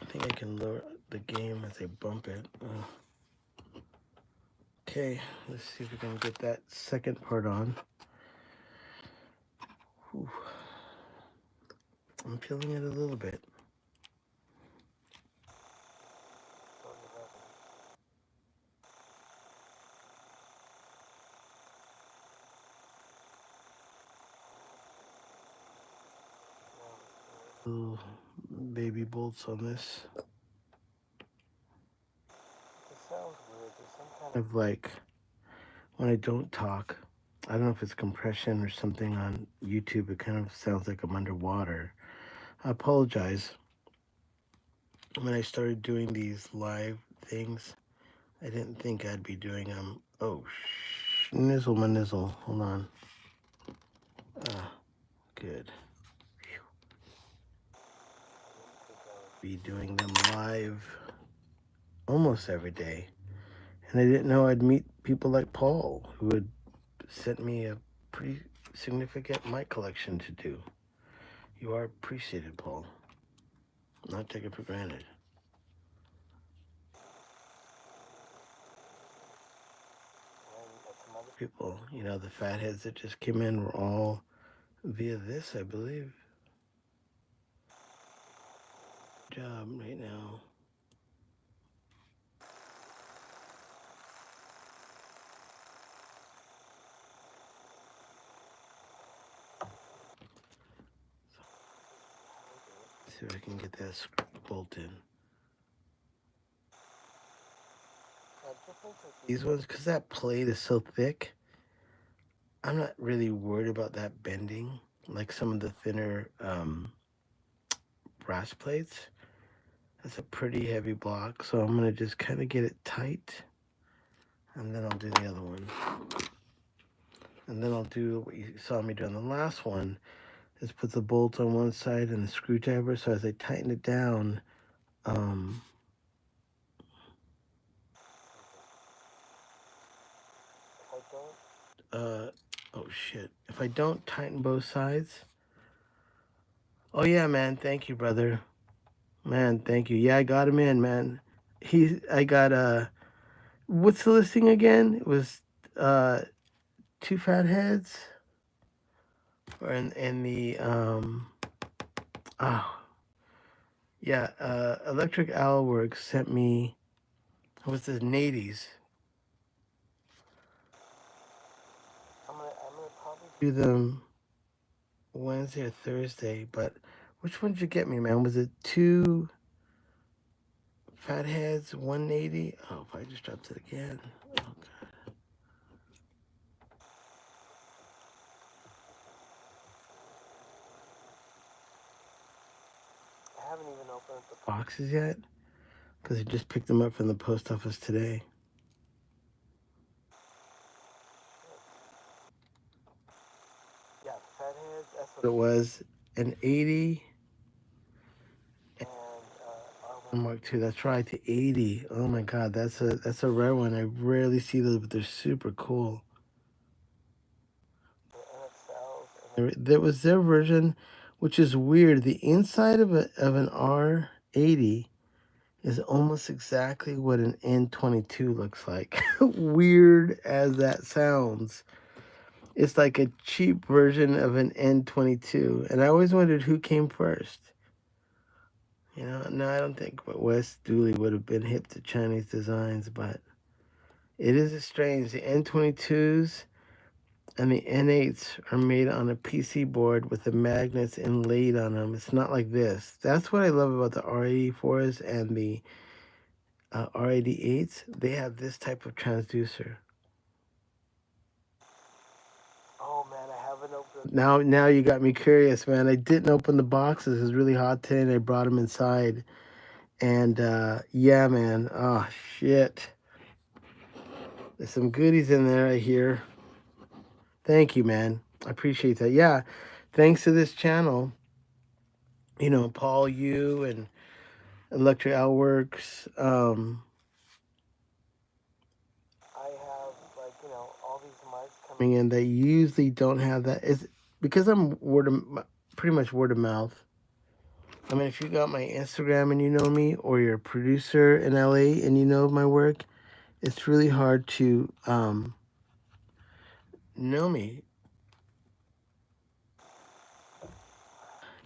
I think I can lower the game as I bump it. Okay, let's see if we can get that second part on. Whew. I'm feeling it a little bit. Little baby bolts on this. It sounds weird. There's some kind of like when I don't talk. I don't know if it's compression or something on YouTube. It kind of sounds like I'm underwater. I apologize. When I started doing these live things, I didn't think I'd be doing them. Oh, nizzle my nizzle. Hold on. Good. Be doing them live almost every day. And I didn't know I'd meet people like Paul, who would send me a pretty significant mic collection to do. You are appreciated, Paul. Not take it for granted. Some other people, you know, the fatheads that just came in were all via this, I believe. Good job right now. See if I can get that bolt in. These ones, because that plate is so thick, I'm not really worried about that bending like some of the thinner brass plates. That's a pretty heavy block, so I'm gonna just kind of get it tight, and then I'll do the other one. And then I'll do what you saw me do on the last one, is put the bolt on one side and the screwdriver, so as I tighten it down, oh shit. If I don't tighten both sides, oh yeah, man, thank you, brother. Man, thank you. Yeah, I got him in, man. I got, what's the listing again? It was, Two Fat Heads? Or in the, oh, yeah, Electric Owl Works sent me, what's the 80s? I'm gonna do them Wednesday or Thursday, but which one did you get me, man? Was it 2 fatheads, 180? Oh, if I just dropped it again. Okay. I haven't even opened up the boxes yet because I just picked them up from the post office today. Yeah, fatheads, that's what it was. An 80 and R1 Mark II. That's right, the 80. Oh my God, that's a rare one. I rarely see those, but they're super cool. There was their version, which is weird. The inside of an R80 is almost exactly what an N22 looks like. Weird as that sounds. It's like a cheap version of an N22. And I always wondered who came first. You know, no, I don't think Wes Dooley would have been hip to Chinese designs, but it is strange. The N22s and the N8s are made on a PC board with the magnets inlaid on them. It's not like this. That's what I love about the R84s and the R88s. They have this type of transducer. Oh man, I haven't opened. Now you got me curious, man. I didn't open the boxes. It was really hot today, and I brought them inside. And yeah, man. Oh shit. There's some goodies in there, I hear. Thank you, man. I appreciate that. Yeah, thanks to this channel, you know, Paul, you and Electric Outworks. I have like, you know, all these mics coming in that usually don't have that. It's because I'm pretty much word of mouth. I mean, if you got my Instagram and you know me, or you're a producer in LA and you know my work, it's really hard to know me.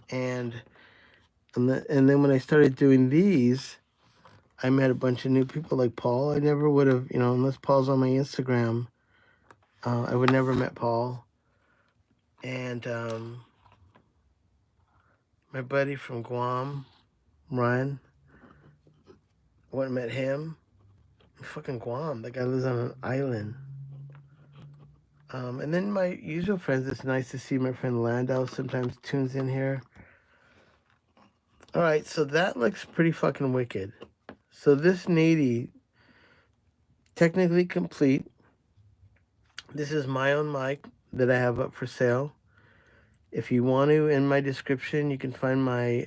And then when I started doing these, I met a bunch of new people like Paul. I never would have, you know, unless Paul's on my Instagram, I would never met Paul. And my buddy from Guam, Ryan, I went and met him. Fucking Guam, that guy lives on an island. And then my usual friends, it's nice to see my friend Landau sometimes tunes in here. All right, so that looks pretty fucking wicked. So this Nady, technically complete. This is my own mic that I have up for sale. If you want to, in my description, you can find my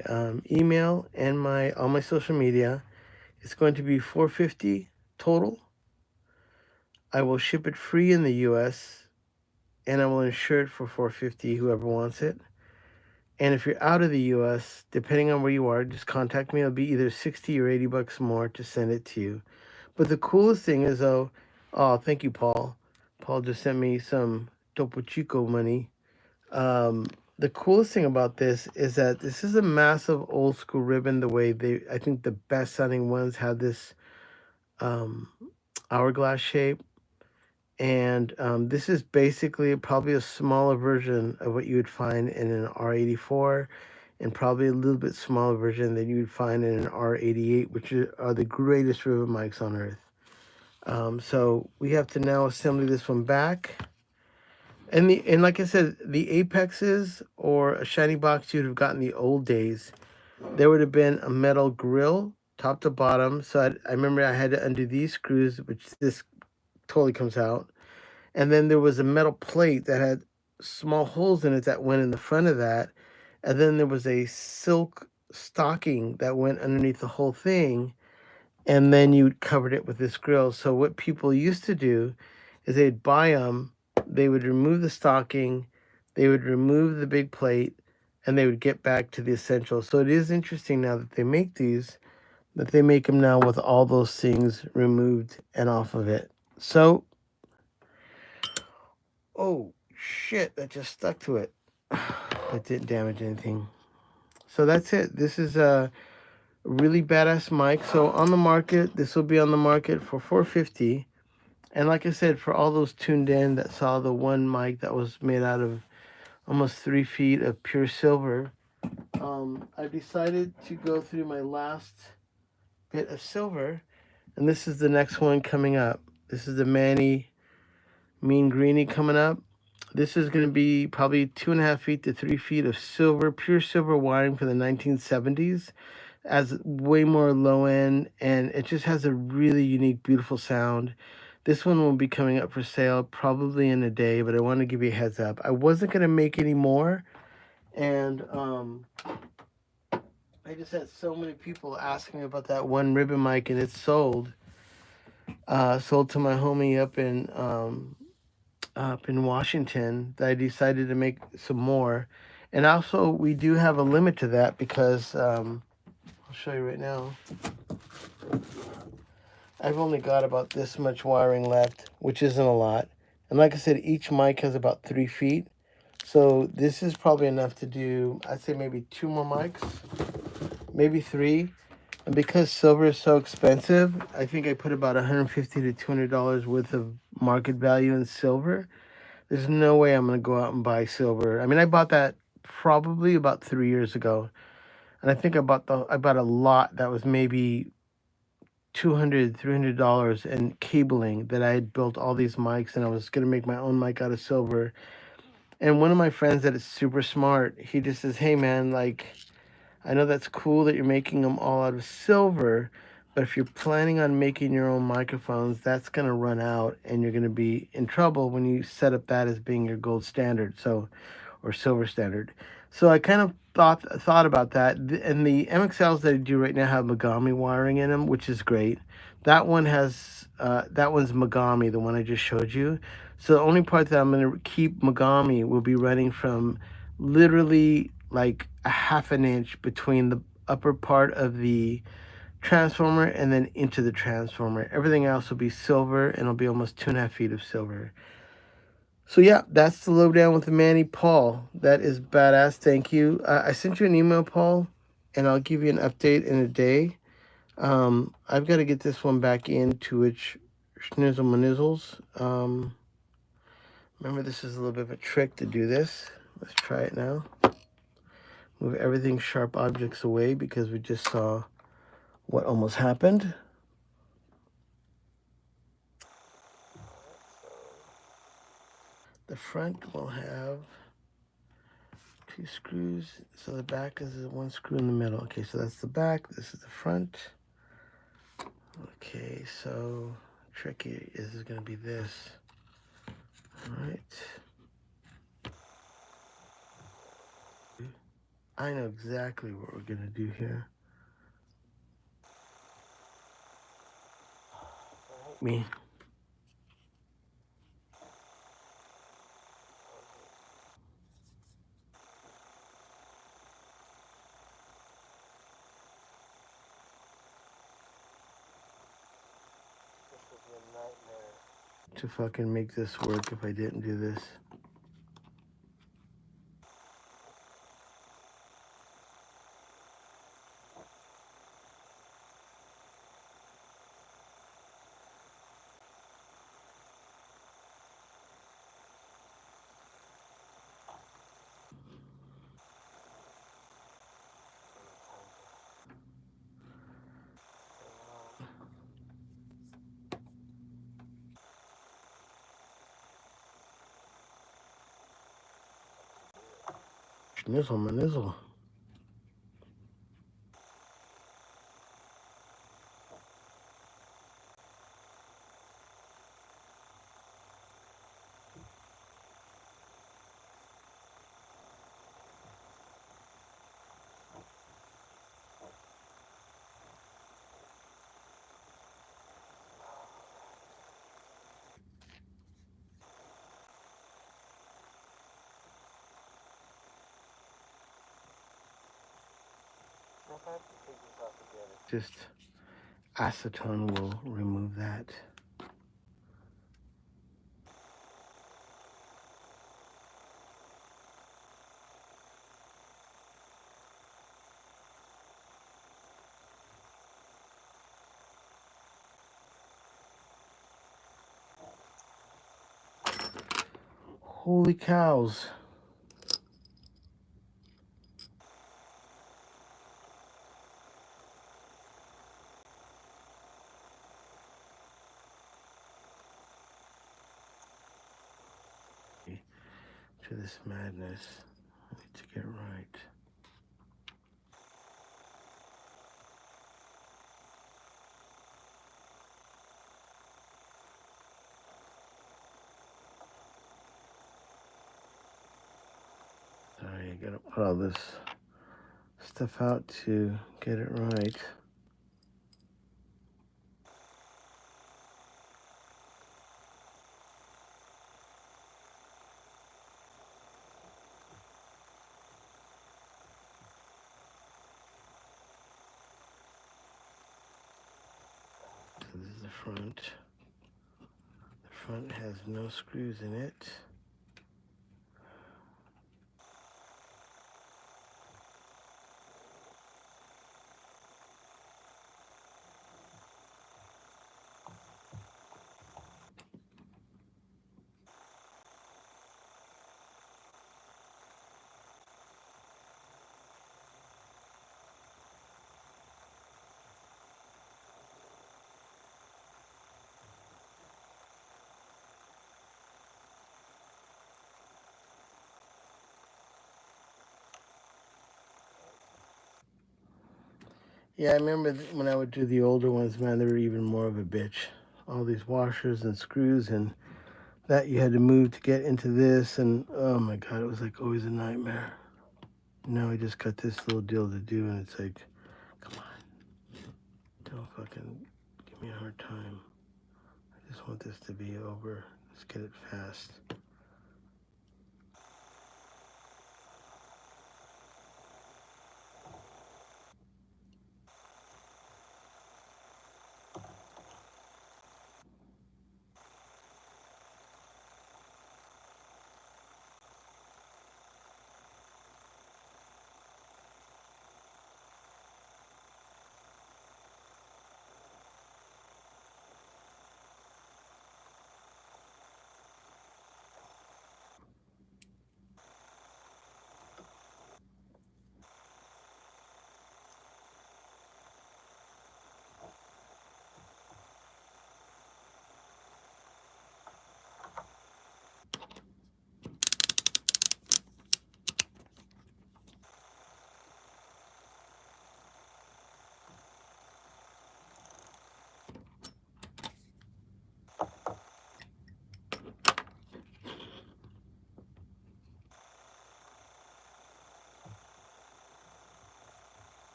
email and all my social media. It's going to be $450 total. I will ship it free in the U.S. and I will insure it for $450, whoever wants it. And if you're out of the U.S., depending on where you are, just contact me. It'll be either 60 or 80 bucks more to send it to you. But the coolest thing is, though, oh, thank you, Paul. Paul just sent me some Topo Chico money. The coolest thing about this is that this is a massive old school ribbon. The way I think the best sounding ones have this hourglass shape. And this is basically probably a smaller version of what you would find in an R84, and probably a little bit smaller version than you would find in an R88, which are the greatest ribbon mics on earth. So we have to now assemble this one back. And like I said, the apexes or a shiny box you'd have gotten the old days, there would have been a metal grill top to bottom. So I remember I had to undo these screws, which this totally comes out. And then there was a metal plate that had small holes in it that went in the front of that. And then there was a silk stocking that went underneath the whole thing. And then you covered it with this grill. So what people used to do is they'd buy them, they would remove the stocking, they would remove the big plate, and they would get back to the essentials. So it is interesting now that they make these, that they make them now with all those things removed and off of it. So, oh shit, that just stuck to it. That didn't damage anything. So that's it. This is a really badass mic. So on the market, this will be on the market for $450. And like I said, for all those tuned in that saw the one mic that was made out of almost 3 feet of pure silver, I've decided to go through my last bit of silver, and this is the next one coming up. This is the Manny Mean Greenie coming up. This is going to be probably 2.5 feet to 3 feet of silver, pure silver wiring from the 1970s, as way more low end, and it just has a really unique, beautiful sound. This one will be coming up for sale probably in a day, but I want to give you a heads up. I wasn't going to make any more, and I just had so many people asking me about that one ribbon mic, and it's sold. Sold to my homie up in Washington, that I decided to make some more. And also, we do have a limit to that because I'll show you right now. I've only got about this much wiring left, which isn't a lot. And like I said, each mic has about 3 feet. So this is probably enough to do, I'd say maybe 2 more mics, maybe 3. And because silver is so expensive, I think I put about $150 to $200 worth of market value in silver. There's no way I'm going to go out and buy silver. I mean, I bought that probably about 3 years ago. And I think I bought a lot that was maybe $200, $300 in cabling that I had built all these mics, and I was going to make my own mic out of silver. And one of my friends that is super smart, he just says, hey man, like, I know that's cool that you're making them all out of silver, but if you're planning on making your own microphones, that's going to run out and you're going to be in trouble when you set up that as being your gold standard, so, or silver standard. So I kind of thought about that, and the MXLs that I do right now have Megami wiring in them, which is great. That one has that one's Megami, the one I just showed you. So the only part that I'm going to keep Megami will be running from literally like a half an inch between the upper part of the transformer and then into the transformer. Everything else will be silver, and it'll be almost 2.5 feet of silver. So yeah, that's the lowdown with the Manny. Paul, that is badass. Thank you. I sent you an email, Paul, and I'll give you an update in a day. I've got to get this one back into its schnizzle manizzles. Remember, this is a little bit of a trick to do this. Let's try it now. Move everything sharp objects away because we just saw what almost happened. The front will have 2 screws, so the back is 1 screw in the middle. Okay, so that's the back, this is the front. Okay, so tricky is going to be this. All right. I know exactly what we're going to do here. Me. This would be a nightmare to fucking make this work if I didn't do this. Schnizzle manizzle. Just acetone will remove that. Holy cows. To this madness. I need to get right. Sorry, I gotta put all this stuff out to get it right. So this is the front. The front has no screws in it. Yeah, I remember when I would do the older ones, man, they were even more of a bitch. All these washers and screws and that you had to move to get into this, and oh my god, it was like always a nightmare. Now I just got this little deal to do, and it's like, come on, don't fucking give me a hard time. I just want this to be over. Let's get it fast.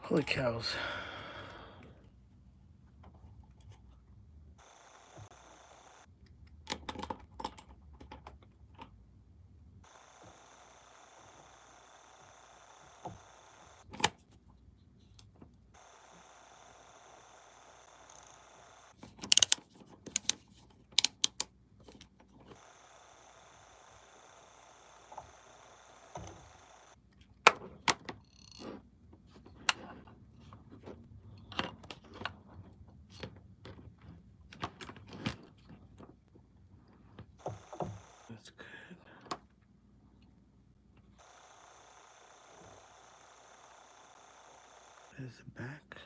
Holy cows. That's good. There's the back.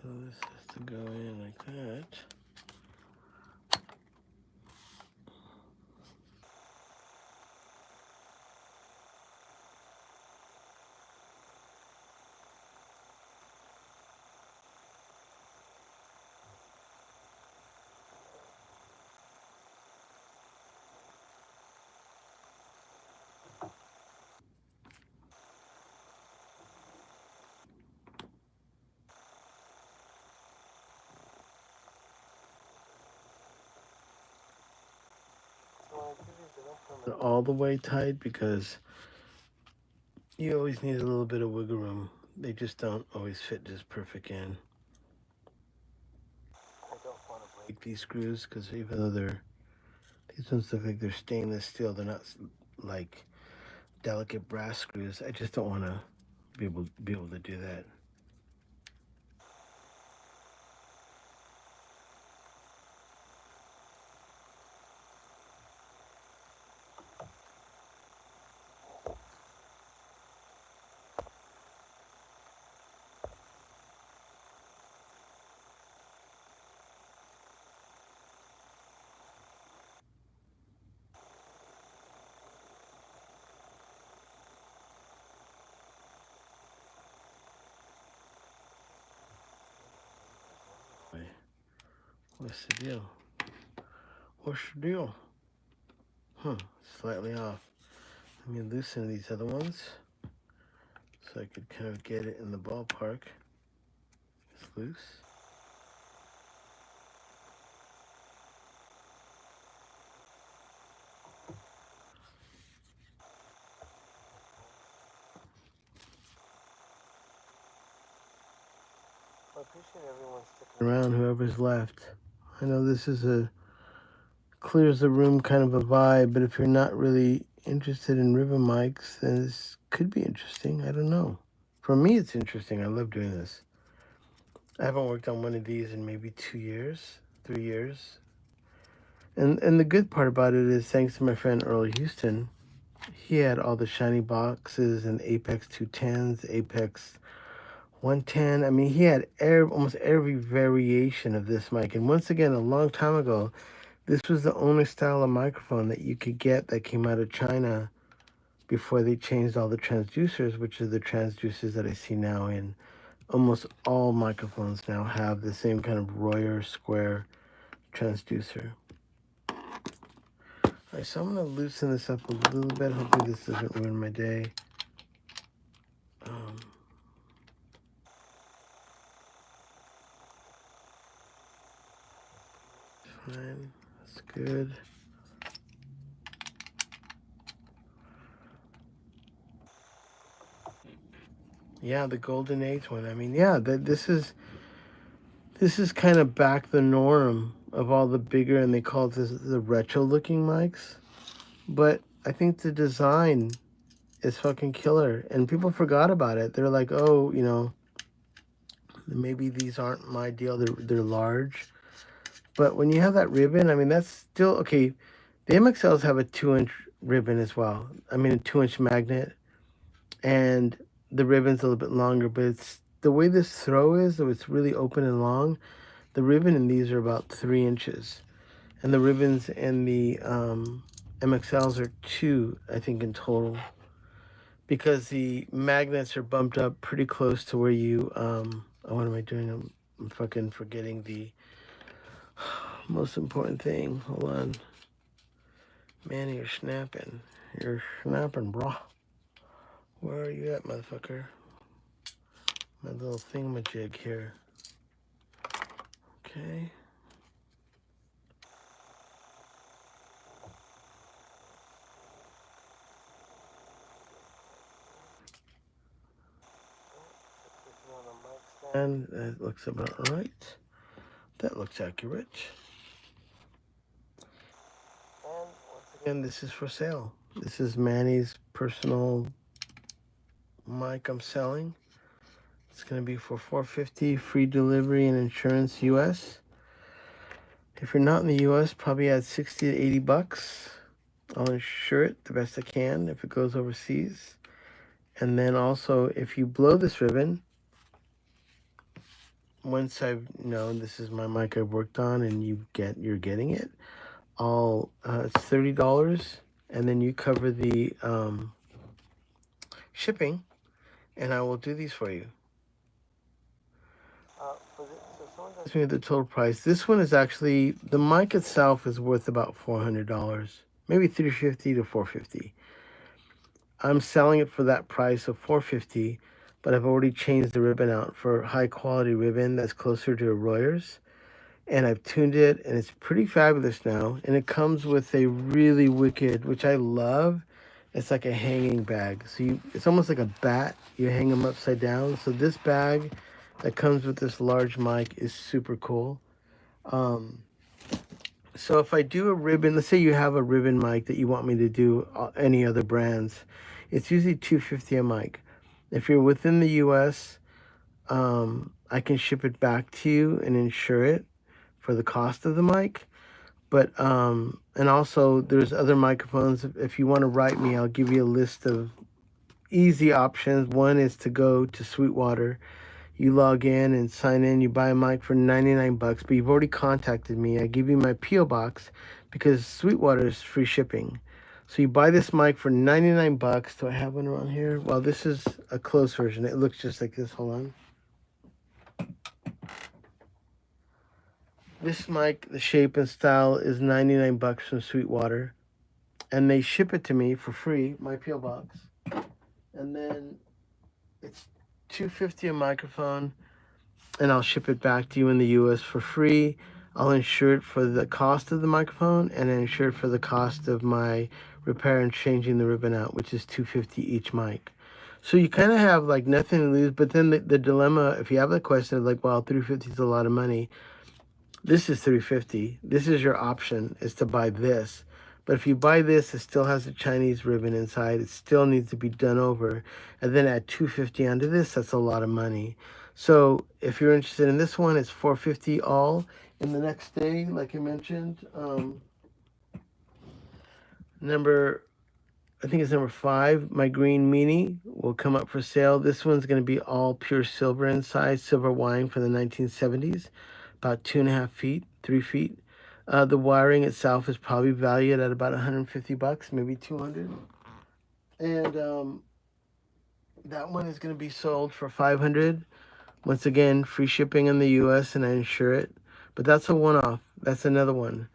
So this has to go in like that. They're all the way tight because you always need a little bit of wiggle room. They just don't always fit just perfect in. I don't want to break these screws because even though these ones look like they're stainless steel, they're not like delicate brass screws. I just don't want to be able to do that. What's the deal? What's the deal? Slightly off. Let me loosen these other ones so I could kind of get it in the ballpark. It's loose. I appreciate everyone sticking around, whoever's left. I know this is a clears the room kind of a vibe, but if you're not really interested in ribbon mics, then this could be interesting. I don't know. For me, it's interesting. I love doing this. I haven't worked on one of these in maybe 2 years, 3 years. And the good part about it is, thanks to my friend Earl Houston, he had all the shiny boxes and Apex 210s, Apex 110. I mean, he had almost every variation of this mic. And once again, a long time ago, this was the only style of microphone that you could get that came out of China before they changed all the transducers, which are the transducers that I see now in almost all microphones now have the same kind of Royer square transducer. All right, so I'm going to loosen this up a little bit. Hopefully this doesn't ruin my day. Fine, that's good. Yeah, the Golden Age one. I mean, yeah, this is kind of back the norm of all the bigger, and they call this the retro looking mics. But I think the design is fucking killer, and people forgot about it. They're like, oh, you know, maybe these aren't my deal. They're large, but when you have that ribbon, I mean, that's still okay. The MXLs have a 2-inch ribbon as well. I mean, a 2-inch magnet, and the ribbon's a little bit longer. But it's the way this throw is, though it's really open and long. The ribbon in these are about 3 inches, and the ribbons in the MXLs are 2, I think, in total, because the magnets are bumped up pretty close to where you oh, what am I doing? I'm fucking forgetting the most important thing. Hold on. Manny, you're snapping. You're snapping, bro. Where are you at, motherfucker? My little thingamajig here. Okay. And that looks about right. That looks accurate. And once again, this is for sale. This is Manny's personal mic I'm selling. It's going to be for $450, free delivery and insurance US. If you're not in the US, probably add 60 to 80 bucks. I'll insure it the best I can if it goes overseas. And then also, if you blow this ribbon, once I've known this is my mic I've worked on and you're getting it, it's $30, and then you cover the shipping, and I will do these for you. So someone asked me the total price. This one is actually, the mic itself is worth about $400, maybe $350 to $450. I'm selling it for that price of $450, but I've already changed the ribbon out for high quality ribbon that's closer to a Royers. and I've tuned it, and it's pretty fabulous now. And it comes with a really wicked, which I love. It's like a hanging bag. So it's almost like a bat. You hang them upside down. So this bag that comes with this large mic is super cool. So if I do a ribbon, let's say you have a ribbon mic that you want me to do any other brands, it's usually $250 a mic. If you're within the U.S., I can ship it back to you and insure it for the cost of the mic. But and also there's other microphones. If you want to write me, I'll give you a list of easy options. One is to go to Sweetwater. You log in and sign in. You buy a mic for 99 bucks, but you've already contacted me. I give you my P.O. box because Sweetwater is free shipping. So you buy this mic for 99 bucks. Do I have one around here? Well, this is a close version. It looks just like this. Hold on. This mic, the shape and style is 99 bucks from Sweetwater. And they ship it to me for free, my P.O. box. And then it's $250 a microphone, and I'll ship it back to you in the US for free. I'll insure it for the cost of the microphone, and insure it for the cost of my repair and changing the ribbon out, which is $250 each mic. So you kind of have like nothing to lose. But then the dilemma, if you have the question of like, well, $350 is a lot of money. This is $350. This is your option, is to buy this. But if you buy this, it still has a Chinese ribbon inside. It still needs to be done over. And then add $250 onto this, that's a lot of money. So if you're interested in this one, it's $450 all. And the next day, like I mentioned, I think it's number 5, my green Mini will come up for sale. This one's going to be all pure silver inside, silver wine from the 1970s, about 2.5 feet, 3 feet. The wiring itself is probably valued at about 150 bucks, maybe 200. And that one is going to be sold for 500. Once again, free shipping in the US, and I insure it. But that's a one-off. That's another one.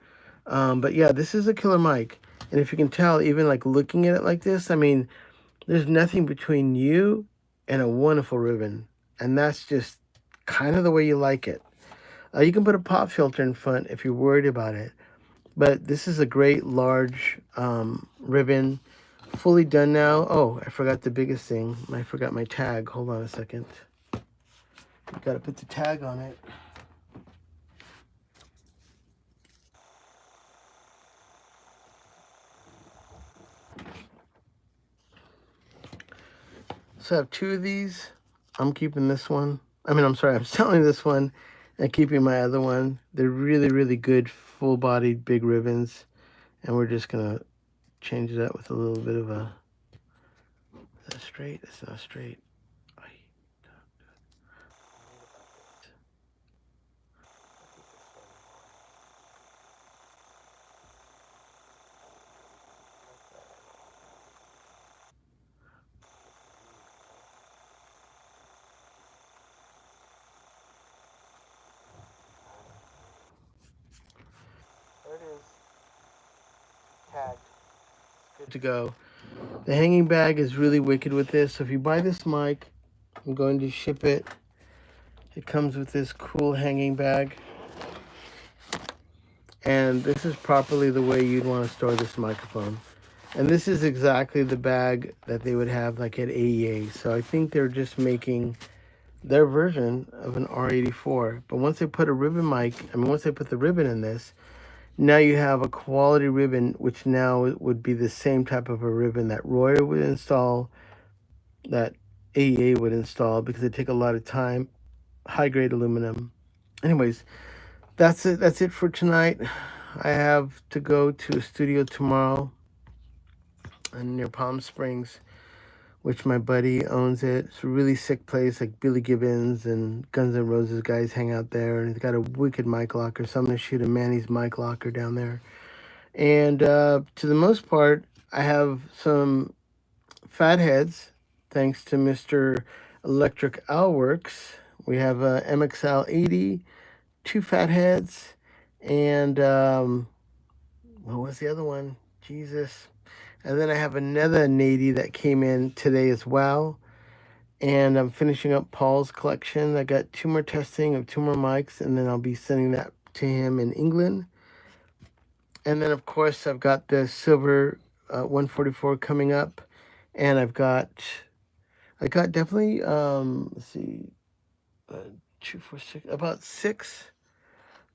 But yeah, this is a killer mic. And if you can tell, even like looking at it like this, I mean, there's nothing between you and a wonderful ribbon. And that's just kind of the way you like it. You can put a pop filter in front if you're worried about it. But this is a great large ribbon. Fully done now. Oh, I forgot the biggest thing. I forgot my tag. Hold on a second. Got to put the tag on it. So I have 2 of these. I'm keeping this one. I'm selling this one and keeping my other one. They're really, really good, full-bodied, big ribbons. And we're just going to change it up with a little bit of a... Is that straight? It's not straight. There it is. Tagged. Good to go. The hanging bag is really wicked with this. So if you buy this mic, I'm going to ship it. It comes with this cool hanging bag. And this is properly the way you'd want to store this microphone. And this is exactly the bag that they would have like at AEA. So I think they're just making their version of an R84. But once they put a ribbon mic, once they put the ribbon in this, now you have a quality ribbon, which now would be the same type of a ribbon that Royer would install, that AEA would install, because they take a lot of time, high-grade aluminum. Anyways, that's it. That's it for tonight. I have to go to a studio tomorrow near Palm Springs, which my buddy owns it. It's a really sick place, like Billy Gibbons and Guns N' Roses guys hang out there. And he's got a wicked mic locker, so I'm going to shoot a Manny's mic locker down there. And to the most part, I have some fat heads, thanks to Mr. Electric Owlworks. We have a MXL 80, 2 fat heads, and what was the other one? Jesus. And then I have another 80 that came in today as well. And I'm finishing up Paul's collection. I got 2 more testing of 2 more mics, and then I'll be sending that to him in England. And then, of course, I've got the silver 144 coming up. And I got definitely, let's see, 2, 4, 6, about 6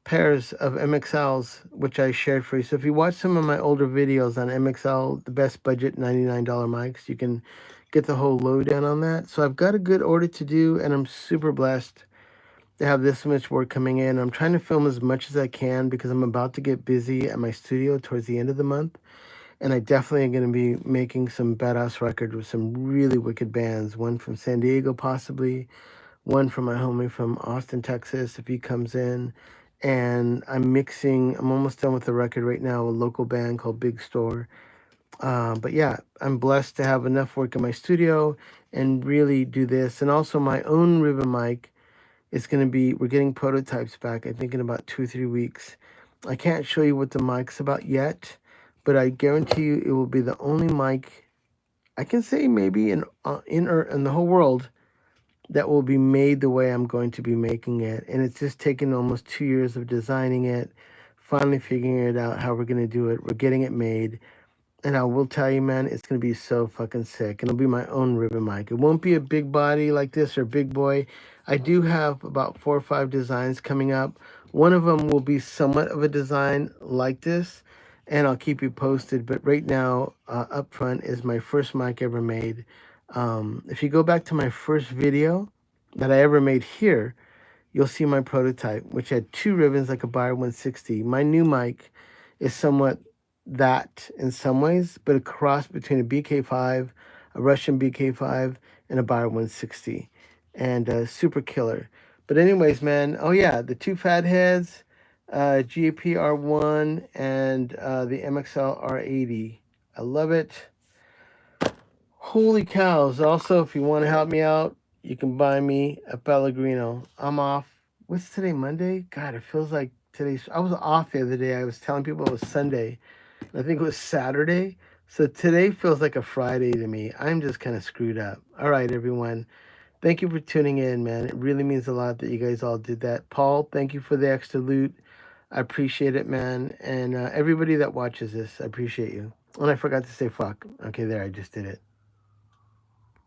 pairs of MXLs, which I shared for you. So if you watch some of my older videos on MXL, the best budget $99 mics, you can get the whole lowdown on that. So I've got a good order to do, and I'm super blessed to have this much work coming in. I'm trying to film as much as I can because I'm about to get busy at my studio towards the end of the month. And I definitely am going to be making some badass records with some really wicked bands. One from San Diego, possibly. One from my homie from Austin, Texas, if he comes in. And I'm almost done with the record right now, a local band called Big Store. But yeah, I'm blessed to have enough work in my studio and really do this. And also my own ribbon mic is going to be, we're getting prototypes back, I think in about 2 or 3 weeks. I can't show you what the mic's about yet, but I guarantee you it will be the only mic, I can say maybe in the whole world, that will be made the way I'm going to be making it. And it's just taken almost 2 years of designing it, finally figuring it out how we're going to do it. We're getting it made. And I will tell you, man, it's going to be so fucking sick. And it'll be my own ribbon mic. It won't be a big body like this or big boy. I do have about 4 or 5 designs coming up. One of them will be somewhat of a design like this, and I'll keep you posted. But right now, up front is my first mic ever made. If you go back to my first video that I ever made here, you'll see my prototype, which had 2 ribbons like a Buyer 160. My new mic is somewhat that in some ways, but a cross between a BK5, a Russian BK5, and a Buyer 160. And super killer. But anyways, man, oh yeah, the 2 fat heads, GAP R1 and the MXL R80. I love it. Holy cows. Also, if you want to help me out, you can buy me a Pellegrino. I'm off. What's today, Monday? God, it feels like I was off the other day. I was telling people it was Sunday. I think it was Saturday. So today feels like a Friday to me. I'm just kind of screwed up. All right, everyone. Thank you for tuning in, man. It really means a lot that you guys all did that. Paul, thank you for the extra loot. I appreciate it, man. And everybody that watches this, I appreciate you. And I forgot to say fuck. Okay, there, I just did it.